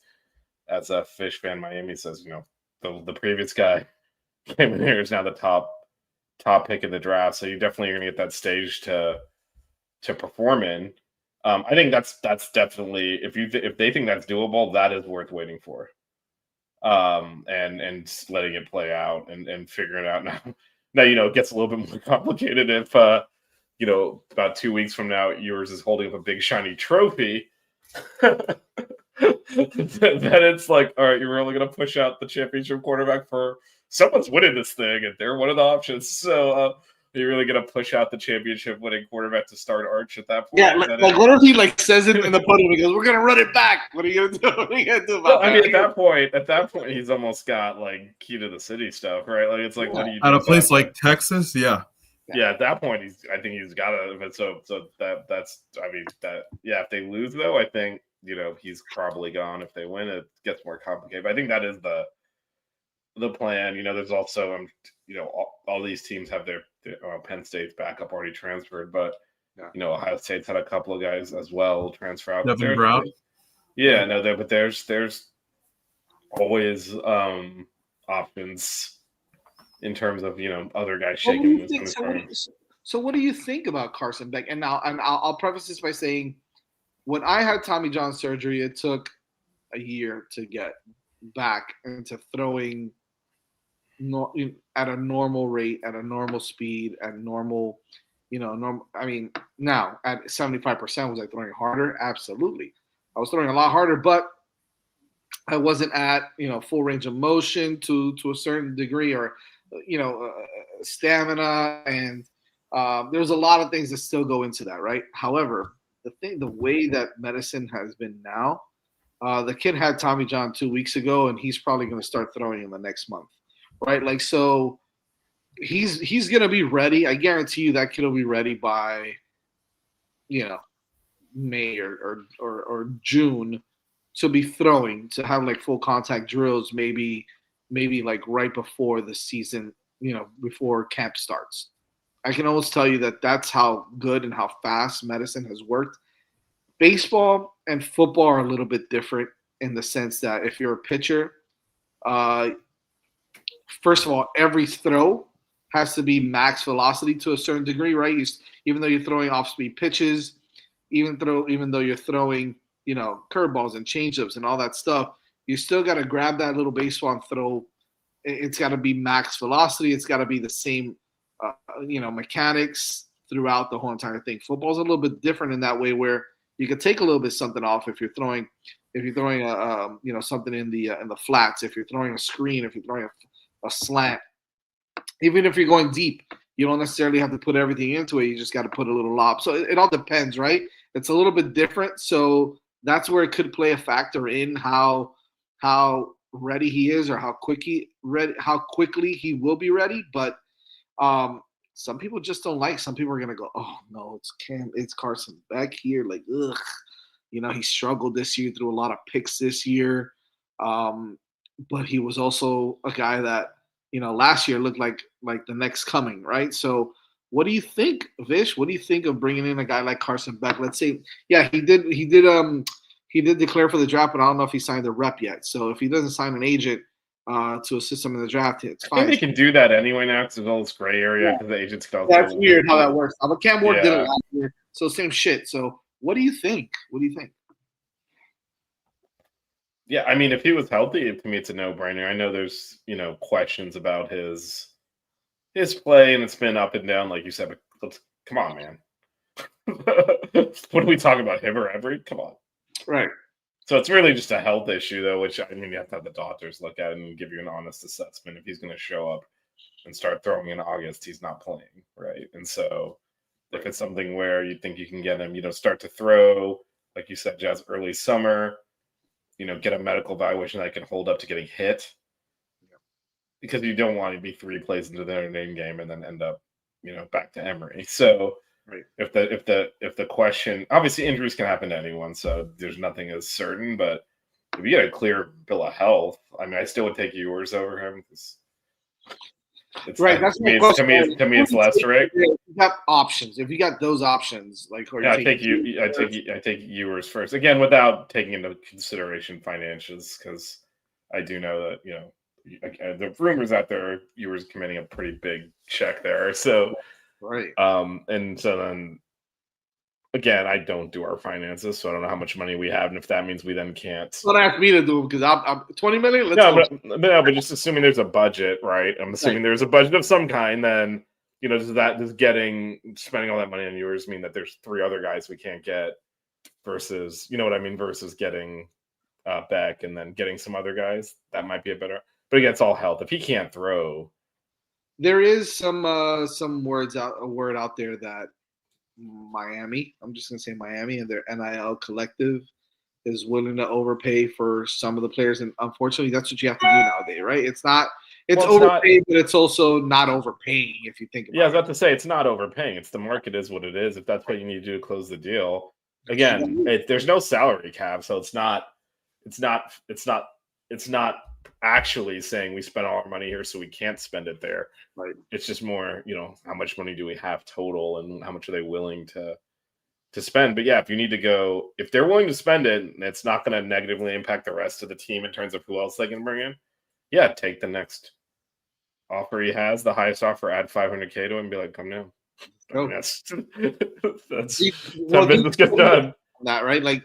as a Fish fan, Miami says, the previous guy came in here is now the top pick in the draft. So you definitely are going to get that stage to perform in. I think that's definitely, if they think that's doable, that is worth waiting for. And letting it play out and figuring it out now. Now, it gets a little bit more complicated if, about 2 weeks from now, Ewers is holding up a big shiny trophy. Then it's like, all right, you're really going to push out the championship quarterback for someone's winning this thing, and they're one of the options. So you're really going to push out the championship winning quarterback to start Arch at that point? Yeah, like what if he says it in the podium? He goes, "We're going to run it back." What are you going to do? What are you going to do about that? I mean, at that point, he's almost got key to the city stuff, right? Like it's like, what do you do at a place like Texas? Yeah. Yeah, at that point, I think he's got to. So that's. I mean, if they lose though, I think he's probably gone. If they win, it gets more complicated. But I think that is the plan. There's also all these teams have their Penn State's backup already transferred, but Ohio State's had a couple of guys as well transfer out. Devin Brown. Yeah, no, but there's always options in terms of other guys shaking. So what do you think about Carson Beck? And I'll preface this by saying, when I had Tommy John surgery, it took a year to get back into throwing at a normal rate, at a normal speed, at normal, normal. I mean, now at 75%, was I throwing harder? Absolutely. I was throwing a lot harder, but I wasn't at, full range of motion to a certain degree, or, stamina. And there's a lot of things that still go into that, right? However, the way that medicine has been now, the kid had Tommy John 2 weeks ago, and he's probably going to start throwing in the next month, right? So he's going to be ready. I guarantee you that kid will be ready by, May or June to be throwing, to have full contact drills, maybe right before the season, before camp starts. I can almost tell you that that's how good and how fast medicine has worked. Baseball and football are a little bit different in the sense that if you're a pitcher, first of all, every throw has to be max velocity to a certain degree, right? Even though you're throwing off-speed pitches, even though you're throwing, curveballs and changeups and all that stuff, you still got to grab that little baseball and throw. It's got to be max velocity. It's got to be the same, mechanics throughout the whole entire thing. Football's a little bit different in that way, where you could take a little bit something off if you're throwing something in the flats, if you're throwing a screen, if you're throwing a slant, even if you're going deep, you don't necessarily have to put everything into it. You just got to put a little lob. So it all depends, right? It's a little bit different. So that's where it could play a factor in how ready he is, or how quickly he will be ready. But some people just don't like. Some people are gonna go, "Oh no, it's Carson Beck here." Ugh, he struggled this year, threw a lot of picks this year. But he was also a guy that last year looked like the next coming, right? So What do you think, Vish? What do you think of bringing in a guy like Carson Beck? Let's say, yeah, he did declare for the draft, but I don't know if he signed a rep yet. So if he doesn't sign an agent to assist him in the draft, it's fine. I think they can do that anyway now because there's all this gray area because the agents can also. That's weird how that works. But Cam Ward did it last year, so same shit. So what do you think? Yeah, I mean, if he was healthy, to me, it's a no-brainer. I know there's questions about his play, and it's been up and down, like you said. But come on, man. What are we talking about? Him or Every? Come on. Right. So it's really just a health issue, though, which I mean, you have to have the doctors look at it and give you an honest assessment. If he's going to show up and start throwing in August, he's not playing, right? And so if it's something where you think you can get him, start to throw, like you said, Jazz, early summer, get a medical evaluation that can hold up to getting hit. Because you don't want to be 3 plays into the Notre Dame game and then end up, back to Emory. So right. if the question, obviously injuries can happen to anyone, so there's nothing as certain. But if you get a clear bill of health, I mean, I still would take yours over him. Right. That's to me, it's less right. You got options. If you got those options, like I take yours first again without taking into consideration financials, because I do know that the rumors out there, you were committing a pretty big check there. So, right. And so then, again, I don't do our finances, so I don't know how much money we have, and if that means we then can't. Don't ask me to do them because I'm 20 million. But just assuming there's a budget, right? I'm assuming there's a budget of some kind. Then does spending all that money on yours mean that there's 3 other guys we can't get versus versus getting Beck and then getting some other guys that might be a better. But again, it's all health. If he can't throw, there is some word out there that Miami, I'm just gonna say Miami and their NIL collective is willing to overpay for some of the players, and unfortunately, that's what you have to do nowadays, right? It's overpaid, but it's also not overpaying if you think about it. Yeah, I was about to say it's not overpaying. It's the market is what it is. If that's what you need to do to close the deal, again, there's no salary cap, so it's not actually saying we spent all our money here so we can't spend it there. Right. It's just more, how much money do we have total and how much are they willing to spend? But yeah, if they're willing to spend it, it's not going to negatively impact the rest of the team in terms of who else they can bring in. Yeah, take the next offer he has, the highest offer, add $500K to him and be like, come now. I mean, that's how business gets done. That right? Like,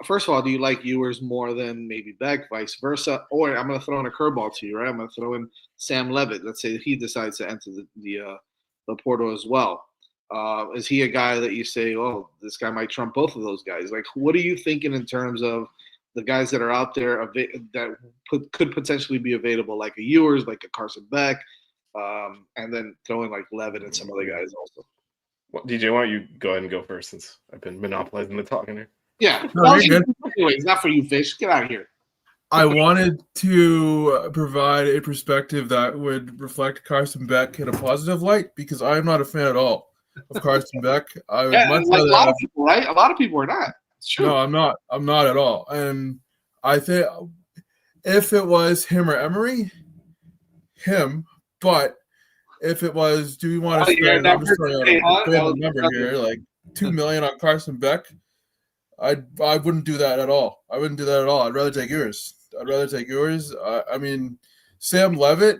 first of all, do you like Ewers more than maybe Beck, vice versa? Or I'm going to throw in a curveball to you, right? I'm going to throw in Sam Levitt. Let's say he decides to enter the portal as well. Is he a guy that you say, oh, this guy might trump both of those guys? Like, what are you thinking in terms of the guys that are out there that could potentially be available, like a Ewers, like a Carson Beck, and then throwing like Levitt and some other guys also? Well, DJ, why don't you go ahead and go first since I've been monopolizing the talking here? Yeah. No, you're good. Anyways, not for you, Fish. Get out of here. I wanted to provide a perspective that would reflect Carson Beck in a positive light because I'm not a fan at all of Carson Beck. I would much like rather a lot of people, right? A lot of people are not. It's true. No, I'm not. I'm not at all. And I think if it was him or Emory, him. But if it was, do we want to spend? I'm just throwing out a number here, like $2 million on Carson Beck. I wouldn't do that at all. I'd rather take yours. I mean, Sam Levitt,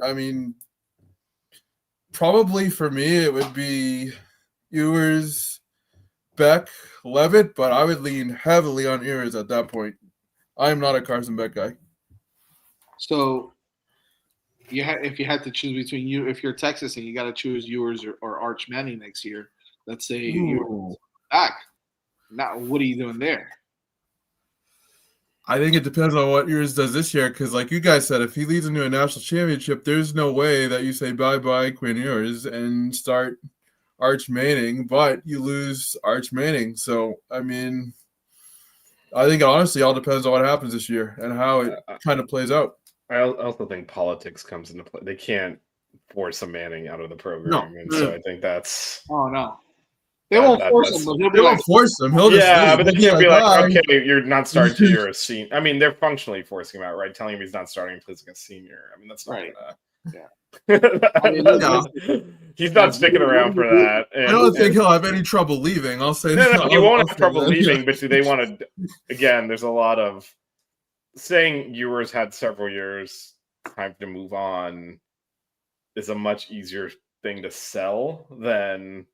probably for me it would be Ewers, Beck, Levitt, but I would lean heavily on Ewers at that point. I'm not a Carson Beck guy. So if you had to choose between if you're Texas and you got to choose Ewers or Arch Manning next year, let's say Ewers back. Now, what are you doing there? I think it depends on what Ewers does this year because, like you guys said, if he leads into a national championship, there's no way that you say bye-bye Quinn Ewers and start Arch Manning, but you lose Arch Manning. So, I think it honestly all depends on what happens this year and how it kind of plays out. I also think politics comes into play. They can't force a Manning out of the program. No. And so I think that's – Oh, no. They won't force him, but he'll be like, force him. He'll just but then he'll be like, okay, you're not starting till you're a senior. They're functionally forcing him out, right? Telling him he's not starting until he's like a senior. That's not right. gonna. He's not sticking around for that. I don't think he'll have any trouble leaving. I'll say no, that. he won't have trouble leaving, but do they want to? Again, there's a lot of saying Ewers had several years time to move on is a much easier thing to sell than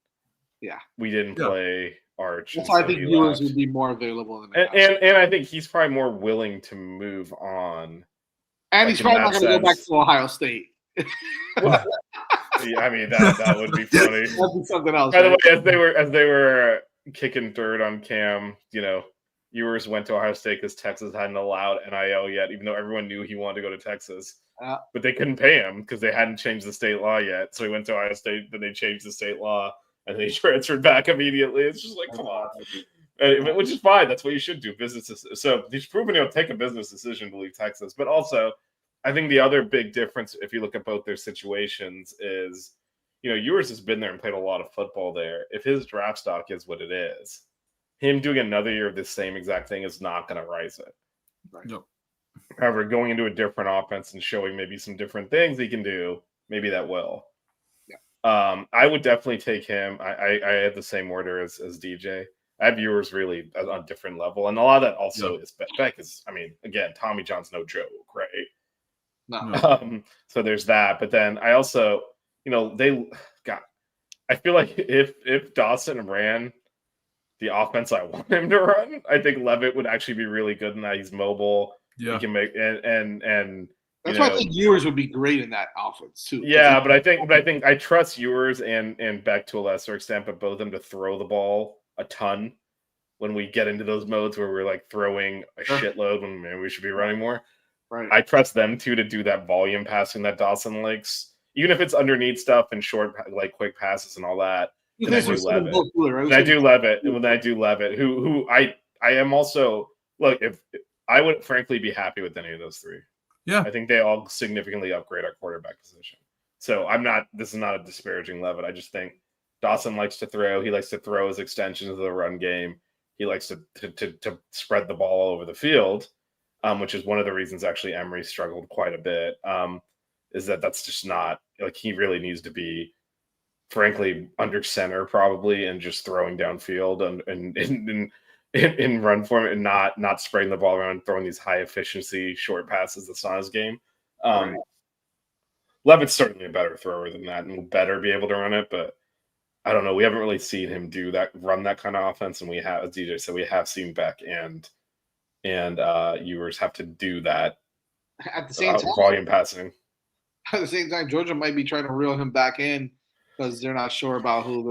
we didn't play Arch. That's why I think Ewers would be more available than and I think he's probably more willing to move on. And he's probably not going to go back to Ohio State. Well, I mean that would be funny. That'd be something else. By the way, as they were kicking dirt on Cam, Ewers went to Ohio State because Texas hadn't allowed NIL yet, even though everyone knew he wanted to go to Texas. But they couldn't pay him because they hadn't changed the state law yet. So he went to Ohio State, then they changed the state law, and they transferred back immediately. It's just like, come on. Which is fine. That's what you should do. Business. So he's proven he'll take a business decision to leave Texas. But also, I think the other big difference, if you look at both their situations, is, Ewers has been there and played a lot of football there. If his draft stock is what it is, him doing another year of the same exact thing is not going to rise it. Right. Nope. However, going into a different offense and showing maybe some different things he can do, maybe that will. Yeah. I would definitely take him. I had the same order as DJ. I have Ewers really on a different level. And a lot of that also is Beck is, again, Tommy John's no joke, right? No. So there's that. But then I also, I feel like if Dawson ran the offense I want him to run, I think Levitt would actually be really good in that. He's mobile. Yeah. He can make and that's why I think Ewers would be great in that offense too. Yeah, but I think I trust Ewers and Beck to a lesser extent, but both of them to throw the ball a ton when we get into those modes where we're like throwing a shitload when maybe we should be running more. Right. I trust them to do that volume passing that Dawson likes, even if it's underneath stuff and short, like quick passes and all that. And I do Levitt. When I do Levitt, who I am also look, if I would frankly be happy with any of those three. Yeah, I think they all significantly upgrade our quarterback position. So this is not a disparaging Levitt. I just think Dawson likes to throw. He likes to throw his extensions of the run game. He likes to spread the ball all over the field, which is one of the reasons actually Emery struggled quite a bit. Is that's just not like he really needs to be, frankly, under center probably and just throwing downfield and in run form and not spraying the ball around, throwing these high efficiency short passes that's not his game. Levitt's certainly a better thrower than that and will better be able to run it, but I don't know. We haven't really seen him run that kind of offense, and we have, as DJ said, we have seen Beck and Ewers have to do that at the same time. Volume passing. At the same time, Georgia might be trying to reel him back in because they're not sure about who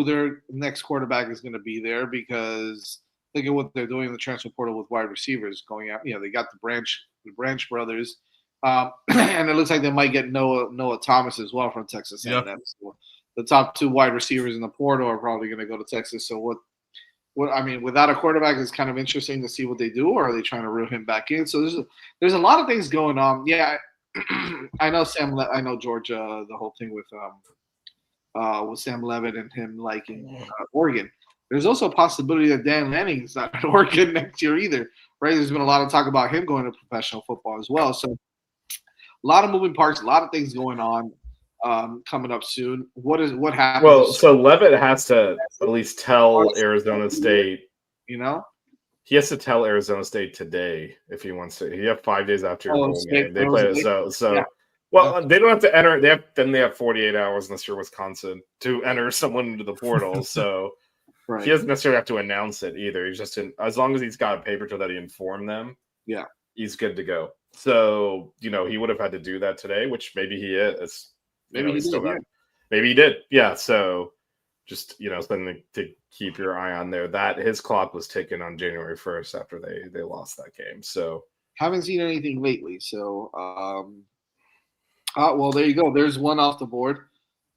their next quarterback is going to be there, because look at what they're doing in the transfer portal with wide receivers going out. They got the Branch brothers, and it looks like they might get Noah Thomas as well from Texas A&M. So the top two wide receivers in the portal are probably going to go to Texas. So what without a quarterback, it's kind of interesting to see what they do, or are they trying to reel him back in? So there's a lot of things going on. Yeah, I know I know Georgia, the whole thing with Sam Levitt and him liking Oregon. There's also a possibility that Dan Lanning's not at Oregon next year either, right? There's been a lot of talk about him going to professional football as well. So a lot of moving parts, a lot of things going on coming up soon. What happens? Well, so Levitt has to at least tell Arizona State. He has to tell Arizona State today if he wants to. He have 5 days after your bowl game. They play it. So. Well, they don't have to enter. They have 48 hours unless you're Wisconsin to enter someone into the portal. So right. He doesn't necessarily have to announce it either. He's just as long as he's got a paper trail that he informed them. Yeah, he's good to go. So he would have had to do that today, which maybe he is. Maybe he did. Yeah. So just something to keep your eye on there. That his clock was ticking on January 1st after they lost that game. So haven't seen anything lately. So. Well, there you go. There's one off the board.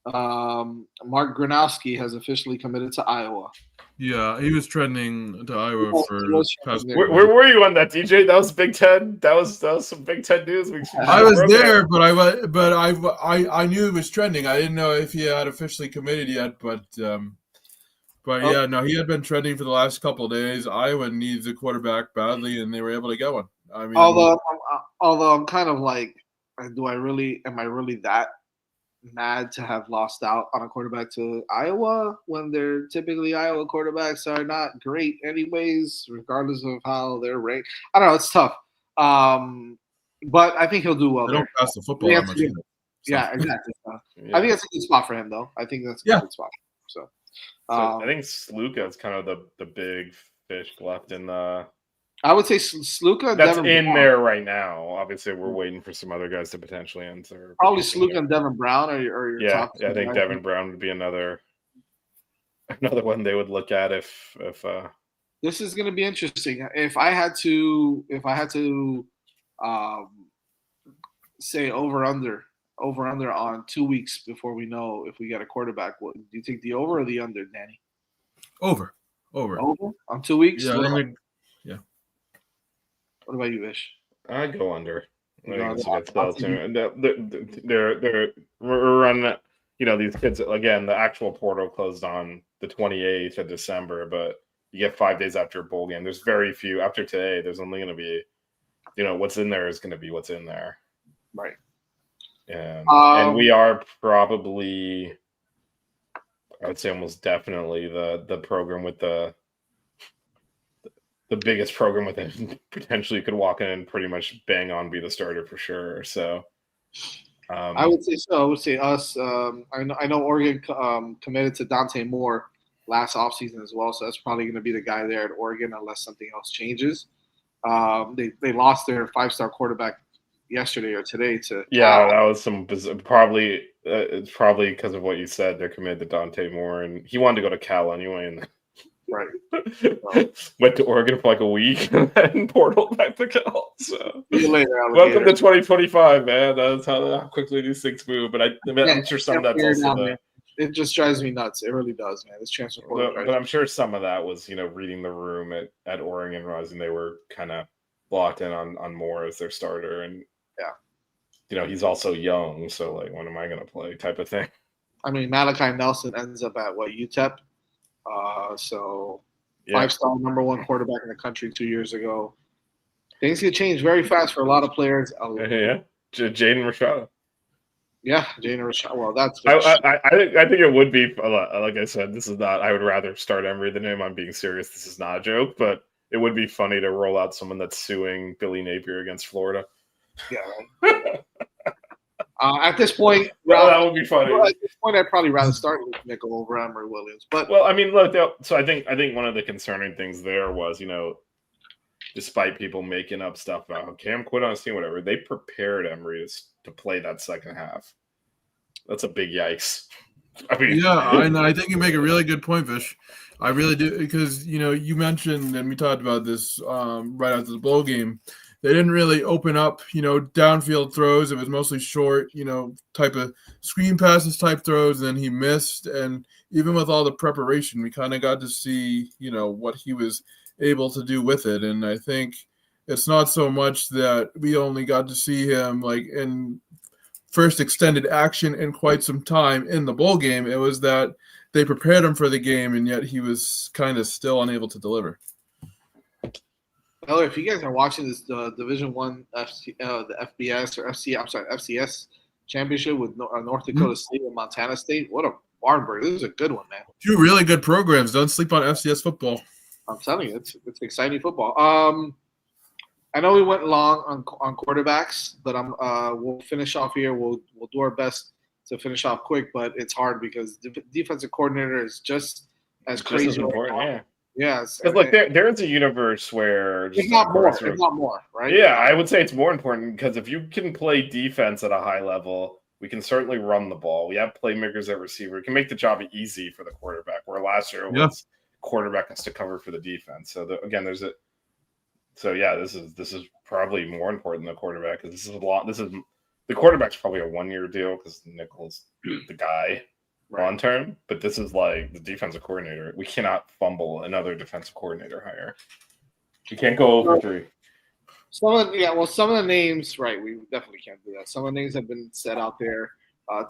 Mark Gronowski has officially committed to Iowa. Yeah, he was trending to Iowa for past. Where were you on that, DJ? That was Big Ten. That was some Big Ten news. I was there, but I knew it was trending. I didn't know if he had officially committed yet, but yeah, no, he had been trending for the last couple of days. Iowa needs a quarterback badly, and they were able to get one. Although I'm kind of like. And am I really that mad to have lost out on a quarterback to Iowa when they're typically Iowa quarterbacks are not great anyways, regardless of how they're ranked? I don't know. It's tough. But I think he'll do well They there. don't pass the football that much. Either, so. Yeah, exactly. Yeah. I think that's a good spot for him, though. I think that's a good spot. So I think Sluka is kind of the big fish left in the. I would say Sluka. That's Devin in Brown. there right now. Obviously, we're waiting for some other guys to potentially enter. Probably Sluka and Devin Brown are your top. Yeah, I think Devin Brown would be another one they would look at if. This is going to be interesting. If I had to say over under on 2 weeks before we know if we get a quarterback, what do you think, the over or the under, Danny? Over on 2 weeks. Yeah, What about you, Ish? I go under. I think it's I'll still we're running. These kids again. The actual portal closed on the 28th of December, but you get 5 days after a bowl game. There's very few after today. There's only going to be, what's in there is going to be what's in there. Right. And we are probably, I would say almost definitely the program with the biggest program with it. Potentially could walk in and pretty much bang on be the starter for sure. So I would say so. I would say us. I know Oregon committed to Dante Moore last offseason as well, so that's probably going to be the guy there at Oregon unless something else changes. They lost their 5-star quarterback yesterday or today to Cal. That was some probably it's probably because of what you said. They're committed to Dante Moore, and he wanted to go to Cal anyway, and right. Went to Oregon for like a week and then portaled back to Cal. So welcome to 2025, man. That's how quickly these things move. But I'm sure some of that's also it just drives me nuts. It really does, man. This transfer portal. But I'm sure some of that was, reading the room at Oregon, realizing they were kind of locked in on Moore as their starter, and he's also young, so like, when am I going to play? Type of thing. I mean, Malachi Nelson ends up at UTEP, so 5-star #1 quarterback in the country 2 years ago. Things can change very fast for a lot of players. Yeah, Jaden Rashada. Yeah, Jaden Rashada. Well, that's. I think it would be, like I said, this is not. I would rather start Emory than him. I'm being serious. This is not a joke, but it would be funny to roll out someone that's suing Billy Napier against Florida. Yeah. Right. At this point, that would be funny. At this point, I'd probably rather start with Nickel over Emory Williams. But I mean, look. So I think one of the concerning things there was, despite people making up stuff about how Cam quit on his team, whatever, they prepared Emory to play that second half. That's a big yikes. I mean, I think you make a really good point, Vish. I really do, because you mentioned, and we talked about this right after the bowl game. They didn't really open up, downfield throws. It was mostly short, type of screen passes type throws. And then he missed. And even with all the preparation, we kind of got to see, what he was able to do with it. And I think it's not so much that we only got to see him like in first extended action in quite some time in the bowl game. It was that they prepared him for the game, and yet he was kind of still unable to deliver. Well, if you guys are watching this Division I, the FBS or FCS championship with North Dakota State and Montana State, what a barn burner! This is a good one, man. 2 really good programs. Don't sleep on FCS football. I'm telling you, it's exciting football. I know we went long on quarterbacks, but we'll finish off here. We'll do our best to finish off quick, but it's hard because defensive coordinator is just as crazy. Just as important, yeah. Yes. Because look, there is a universe where it's not more, right? Yeah, I would say it's more important because if you can play defense at a high level, we can certainly run the ball. We have playmakers at receiver. We can make the job easy for the quarterback. Where last year was quarterback has to cover for the defense. So again, there's a. So yeah, this is probably more important than the quarterback because this is a lot. The quarterback's probably a 1-year deal because Nickel's the guy. On term, but this is like the defensive coordinator. We cannot fumble another defensive coordinator hire. You can't go over 3. Some of the names, right? We definitely can't do that. Some of the names have been set out there.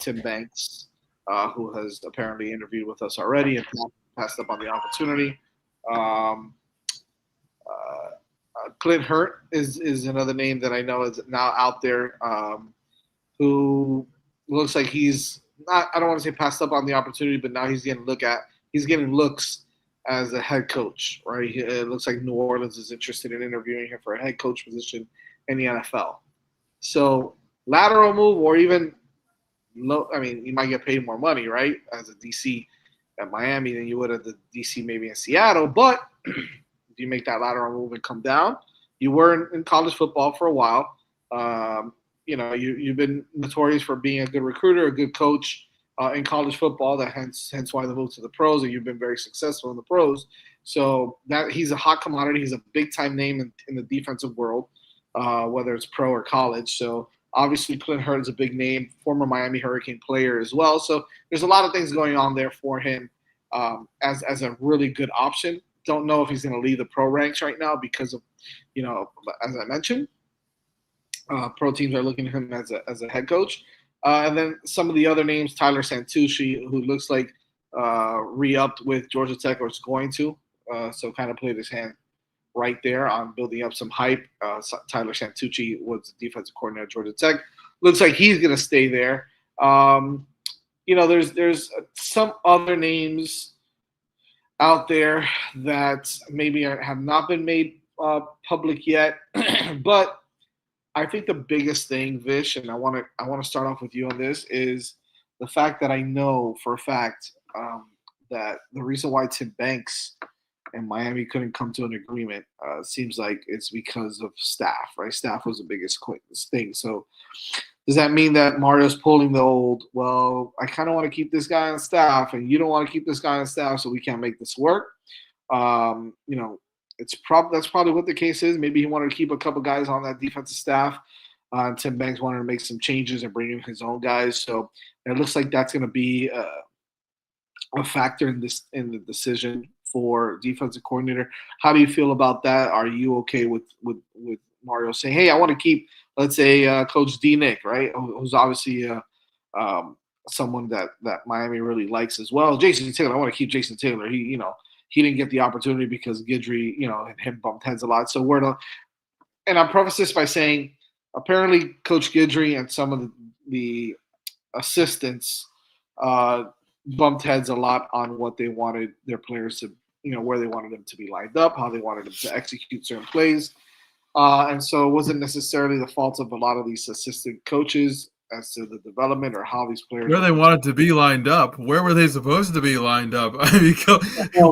Tim Banks, who has apparently interviewed with us already and passed up on the opportunity. Clint Hurt is another name that I know is now out there. who looks like he's not. I don't want to say passed up on the opportunity, but now he's getting looks as a head coach, right? It looks like New Orleans is interested in interviewing him for a head coach position in the NFL. So lateral move or even low. I mean, you might get paid more money, right, as a DC at Miami than you would at the DC maybe in Seattle. But if you make that lateral move and come down, you were in college football for a while. You've been notorious for being a good recruiter, a good coach in college football. That hence why the move to the pros, and you've been very successful in the pros. So that he's a hot commodity. He's a big time name in the defensive world, whether it's pro or college. So obviously Clint Hurtt is a big name, former Miami Hurricane player as well. So there's a lot of things going on there for him as a really good option. Don't know if he's going to leave the pro ranks right now because of, as I mentioned, pro teams are looking at him as a head coach. And then some of the other names, Tyler Santucci, who looks like re-upped with Georgia Tech or is going to. So kind of played his hand right there on building up some hype. Tyler Santucci was the defensive coordinator at Georgia Tech. Looks like he's going to stay there. There's some other names out there that maybe have not been made public yet, but I think the biggest thing, Vish, and I want to start off with you on this, is the fact that I know for a fact that the reason why Tim Banks and Miami couldn't come to an agreement seems like it's because of staff, right? Staff was the biggest thing. So does that mean that Mario's pulling the old, well, I kind of want to keep this guy on staff and you don't want to keep this guy on staff, so we can't make this work? That's probably what the case is. Maybe he wanted to keep a couple guys on that defensive staff. Tim Banks wanted to make some changes and bring in his own guys. So it looks like that's going to be a factor in the decision for defensive coordinator. How do you feel about that? Are you okay with Mario saying, "Hey, I want to keep, let's say, Coach D. Nick, right, who's obviously someone that Miami really likes as well. Jason Taylor, I want to keep Jason Taylor. He didn't get the opportunity because Guidry, and him bumped heads a lot. So and I'll preface this by saying, apparently Coach Guidry and some of the assistants bumped heads a lot on what they wanted their players to, where they wanted them to be lined up, how they wanted them to execute certain plays. And so it wasn't necessarily the fault of a lot of these assistant coaches as to the development or how these players. Where they wanted to be lined up. Where were they supposed to be lined up? I mean,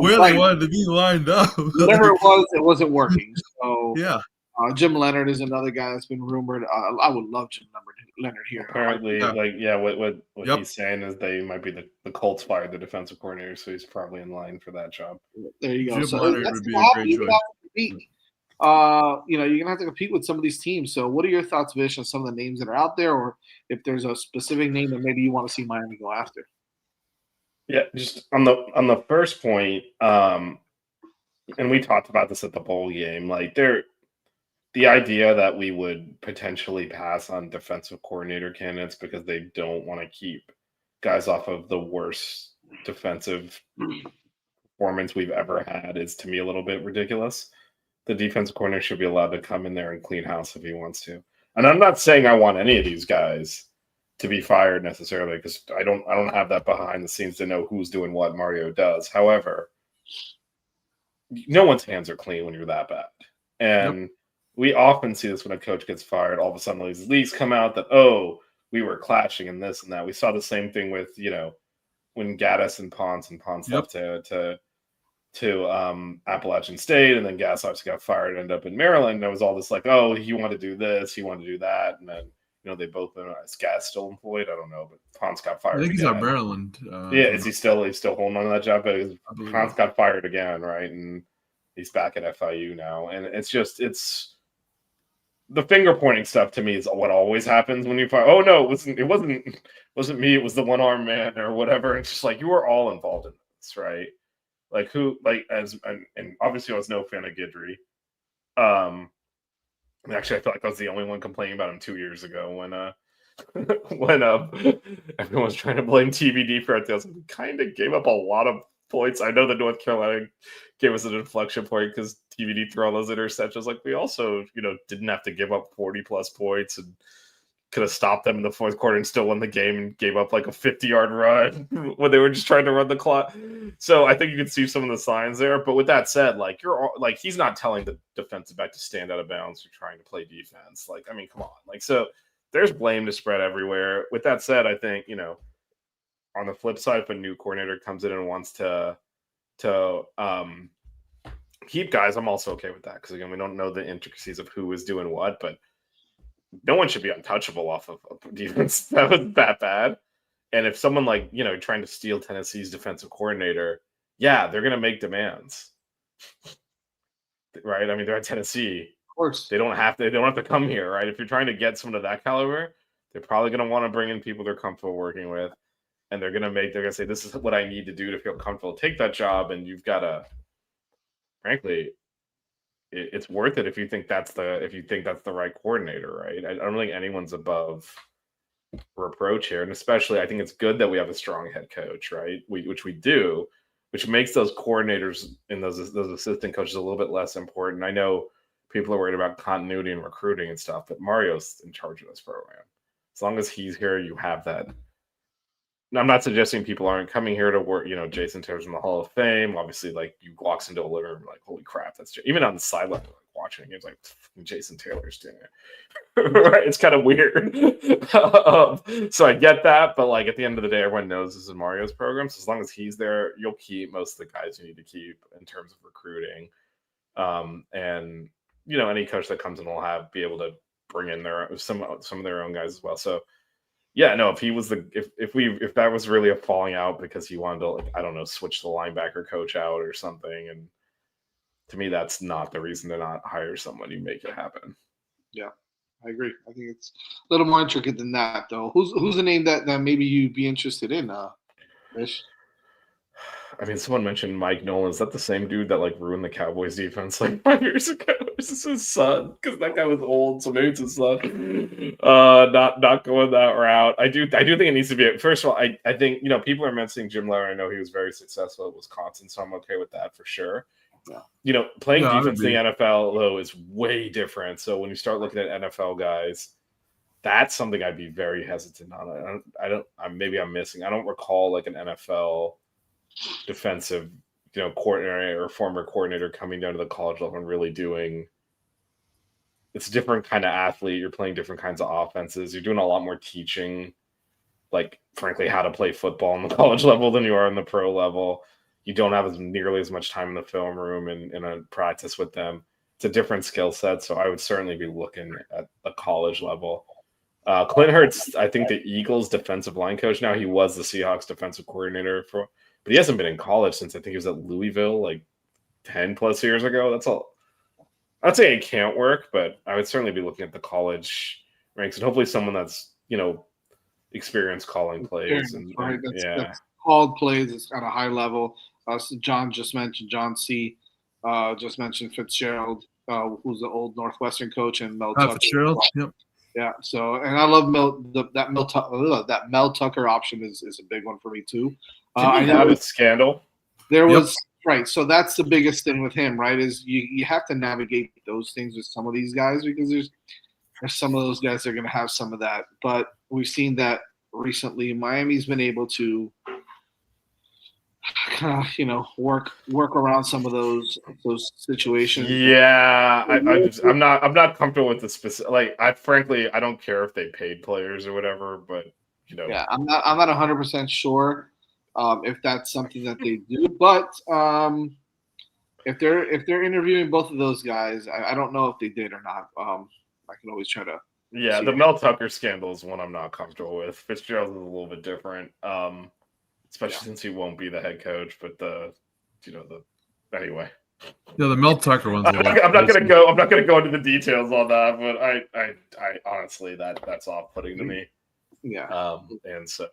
where they wanted to be lined up. Whatever it wasn't working. So yeah. Jim Leonard is another guy that's been rumored. I would love Jim Leonard here. Apparently, what he's saying is they might be the Colts fired the defensive coordinator, so he's probably in line for that job. There you go. Jim So Leonard would be a great choice. You're gonna have to compete with some of these teams. So, what are your thoughts, Vish, on some of the names that are out there, or if there's a specific name that maybe you want to see Miami go after? Yeah, just on the first point, and we talked about this at the bowl game. Like, the idea that we would potentially pass on defensive coordinator candidates because they don't want to keep guys off of the worst defensive performance we've ever had is, to me, a little bit ridiculous. The defensive coordinator should be allowed to come in there and clean house if he wants to. And I'm not saying I want any of these guys to be fired necessarily, because I don't have that behind the scenes to know who's doing what Mario does. However, no one's hands are clean when you're that bad. And we often see this when a coach gets fired. All of a sudden, these leaks come out that, we were clashing and this and that. We saw the same thing with, when Gaddis and Ponce left to Appalachian State, and then Gas obviously got fired and ended up in Maryland. And it was all this like, he wanted to do this, he wanted to do that, and then they both been. Is Gas still employed? I don't know, but Ponce got fired. I think he's again. at Maryland. Is he still holding on to that job? But Ponce got fired again, right? And he's back at FIU now, and it's the finger pointing stuff to me is what always happens when you fire. Oh no, it wasn't me. It was the one armed man or whatever. It's just like you were all involved in this, right? Like and obviously I was no fan of Guidry. Actually, I feel like I was the only one complaining about him 2 years ago when everyone was trying to blame TBD for it. We kind of gave up a lot of points. I know that North Carolina gave us an inflection point because TBD threw all those interceptions. Like, we also, didn't have to give up 40 plus points, and could have stopped them in the fourth quarter and still won the game and gave up like a 50-yard run when they were just trying to run the clock. So I think you can see some of the signs there. But with that said, like he's not telling the defensive back to stand out of bounds or trying to play defense. Like, I mean, come on. Like, so there's blame to spread everywhere. With that said, I think, on the flip side, if a new coordinator comes in and wants to keep guys, I'm also okay with that, because again, we don't know the intricacies of who is doing what, but no one should be untouchable off of defense that was that bad. And if someone like, trying to steal Tennessee's defensive coordinator, yeah, they're going to make demands, right? I mean, they're at Tennessee. Of course. They don't have to come here, right? If you're trying to get someone of that caliber, they're probably going to want to bring in people they're comfortable working with. And they're going to say, this is what I need to do to feel comfortable to take that job. And you've got to, frankly, it's worth it if you think that's the right coordinator, right? I don't think anyone's above reproach here, and especially I think it's good that we have a strong head coach, right? Which we do, which makes those coordinators and those assistant coaches a little bit less important. I know people are worried about continuity and recruiting and stuff, but Mario's in charge of this program. As long as he's here, you have that. I'm not suggesting people aren't coming here to work. Jason Taylor's in the Hall of Fame. Obviously, like, you walks into a living room, like, holy crap, that's even on the sideline, like, watching games, like, Jason Taylor's doing it. Right? It's kind of weird. So I get that, but like at the end of the day, everyone knows this is Mario's program. So as long as he's there, you'll keep most of the guys you need to keep in terms of recruiting. And any coach that comes in will be able to bring in some of their own guys as well. So. Yeah, no, if he was if that was really a falling out because he wanted to, like, I don't know, switch the linebacker coach out or something, and to me, that's not the reason to not hire someone. You make it happen. Yeah, I agree. I think it's a little more intricate than that, though. Who's the name that maybe you'd be interested in, Fish? I mean, someone mentioned Mike Nolan. Is that the same dude that like ruined the Cowboys defense like 5 years ago? Is this his son? Because that guy was old, so maybe it's his son. Not going that route. I do think it needs to be. First of all, I think people are mentioning Jim Leonard. I know he was very successful at Wisconsin, so I'm okay with that for sure. Yeah. Playing defense in the NFL though is way different. So when you start looking at NFL guys, that's something I'd be very hesitant on. Maybe I'm missing. I don't recall like an NFL defensive coordinator or former coordinator coming down to the college level and really doing. It's a different kind of athlete. You're playing different kinds of offenses. You're doing a lot more teaching, like, frankly, how to play football on the college level than you are on the pro level. You don't have nearly as much time in the film room and in a practice with them. It's a different skill set. So I would certainly be looking at the college level. Clint Hurtt's, I think, the Eagles defensive line coach now. He was the Seahawks defensive coordinator but he hasn't been in college since I think he was at Louisville like 10 plus years ago. That's all. I'd say it can't work, but I would certainly be looking at the college ranks and hopefully someone that's, experienced calling plays. That's called plays. It's at a high level. So John just mentioned John C. Just mentioned Fitzgerald, who's the old Northwestern coach, and Mel Tucker. Fitzgerald, yep. Yeah. So, and I love that Mel Tucker option is a big one for me too. I know a scandal. There was right. So that's the biggest thing with him, right? Is you have to navigate those things with some of these guys because there's some of those guys that are going to have some of that. But we've seen that recently. Miami's been able to kind of work around some of those situations. Yeah, I'm not comfortable with the specific. Like, I don't care if they paid players or whatever, but Yeah, I'm not 100% sure if that's something that they do, but if they're interviewing both of those guys, I don't know if they did or not. I can always try to. Yeah, the Mel Tucker scandal is one I'm not comfortable with. Fitzgerald is a little bit different, especially since he won't be the head coach. But anyway. Yeah, the Mel Tucker one's. I'm not gonna go into the details on that, but I honestly that's off-putting to me. Yeah. And so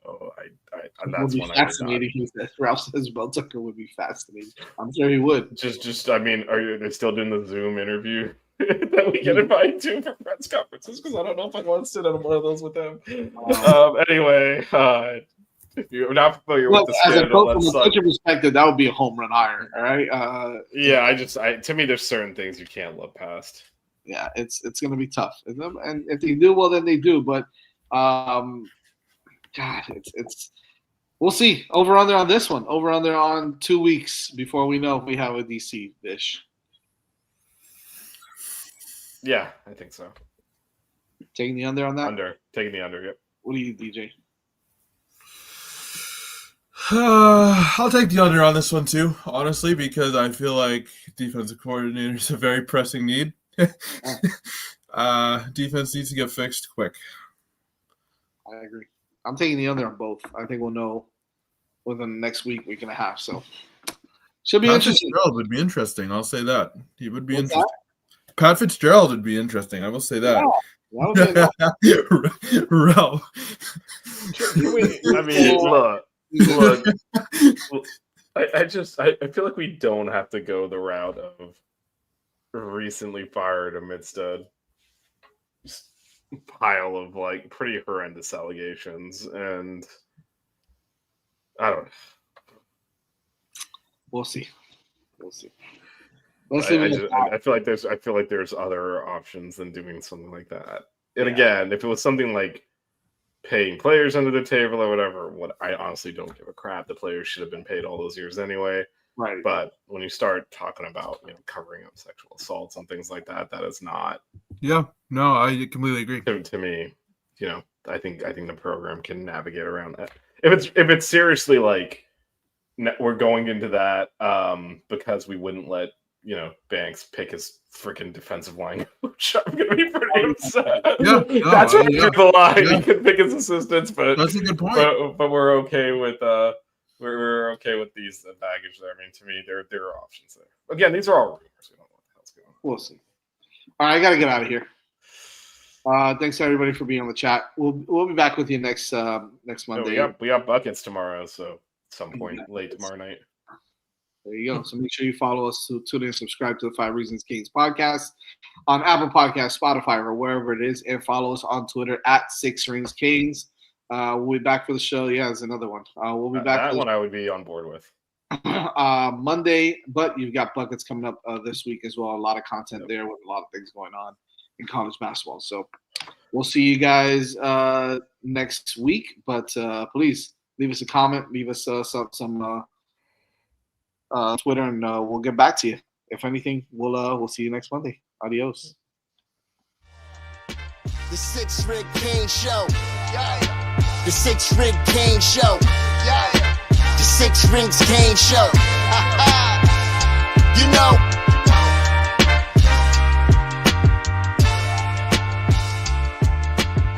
that's one fascinating. He says Ralph says Mel Tucker would be fascinating. I'm sure he would. Just I mean, are they still doing the Zoom interview that we get invited to for press conferences? Because I don't know if I want to sit on one of those with them. Anyway, if you're not familiar with the scandal, from a coaching perspective, that would be a home run hire. All right. Yeah, to me, there's certain things you can't look past. Yeah, it's going to be tough, and if they do, well, then they do. But God, it's. We'll see. Over under on this one. Over under on 2 weeks before we know if we have a DC dish. Yeah, I think so. Taking the under on that? Taking the under, yep. What do you, DJ? I'll take the under on this one too, honestly, because I feel like defensive coordinator is a very pressing need. Defense needs to get fixed quick. I agree. I'm taking the under on both. I think we'll know within the next week and a half. So should be interesting. Fitzgerald would be interesting. I'll say that. He would be interesting. Pat Fitzgerald would be interesting. I will say that. Yeah, that would be Rel. I mean, look. I feel like we don't have to go the route of recently fired amidst a pile of like pretty horrendous allegations, and I don't know. We'll see. I feel like there's other options than doing something like that. And again, if it was something like paying players under the table or whatever, I honestly don't give a crap. The players should have been paid all those years anyway. Right. But when you start talking about covering up sexual assaults and things like that, that is not. Yeah. No, I completely agree. To me, I think the program can navigate around that. If it's seriously like we're going into that because we wouldn't let Banks pick his freaking defensive line coach, I'm gonna be pretty upset. Yeah, that's the line. Yeah. He could pick his assistants, but that's a good point. But we're okay with we're okay with these baggage there. I mean, to me, there are options there. Again, these are all rumors. We don't know what the hell's going on. We'll see. All right, I gotta get out of here. Thanks everybody for being on the chat. We'll be back with you next Monday. We got buckets tomorrow, so some point late tomorrow night. There you go. So make sure you follow us, tune in, subscribe to the 5 Reasons Canes podcast on Apple Podcasts, Spotify, or wherever it is, and follow us on Twitter at 6 Rings Canes. We'll be back for the show. Yeah, there's another one. We'll be back. That one I would be on board with. Monday, but you've got buckets coming up this week as well. A lot of content there with a lot of things going on in college basketball. So we'll see you guys next week. But please leave us a comment, leave us some Twitter, and we'll get back to you. If anything, we'll see you next Monday. Adios. The 6 Rig Kane Show. Yeah. The 6 Rig Kane Show. Yeah. The 6 Rings Kane Show. You know.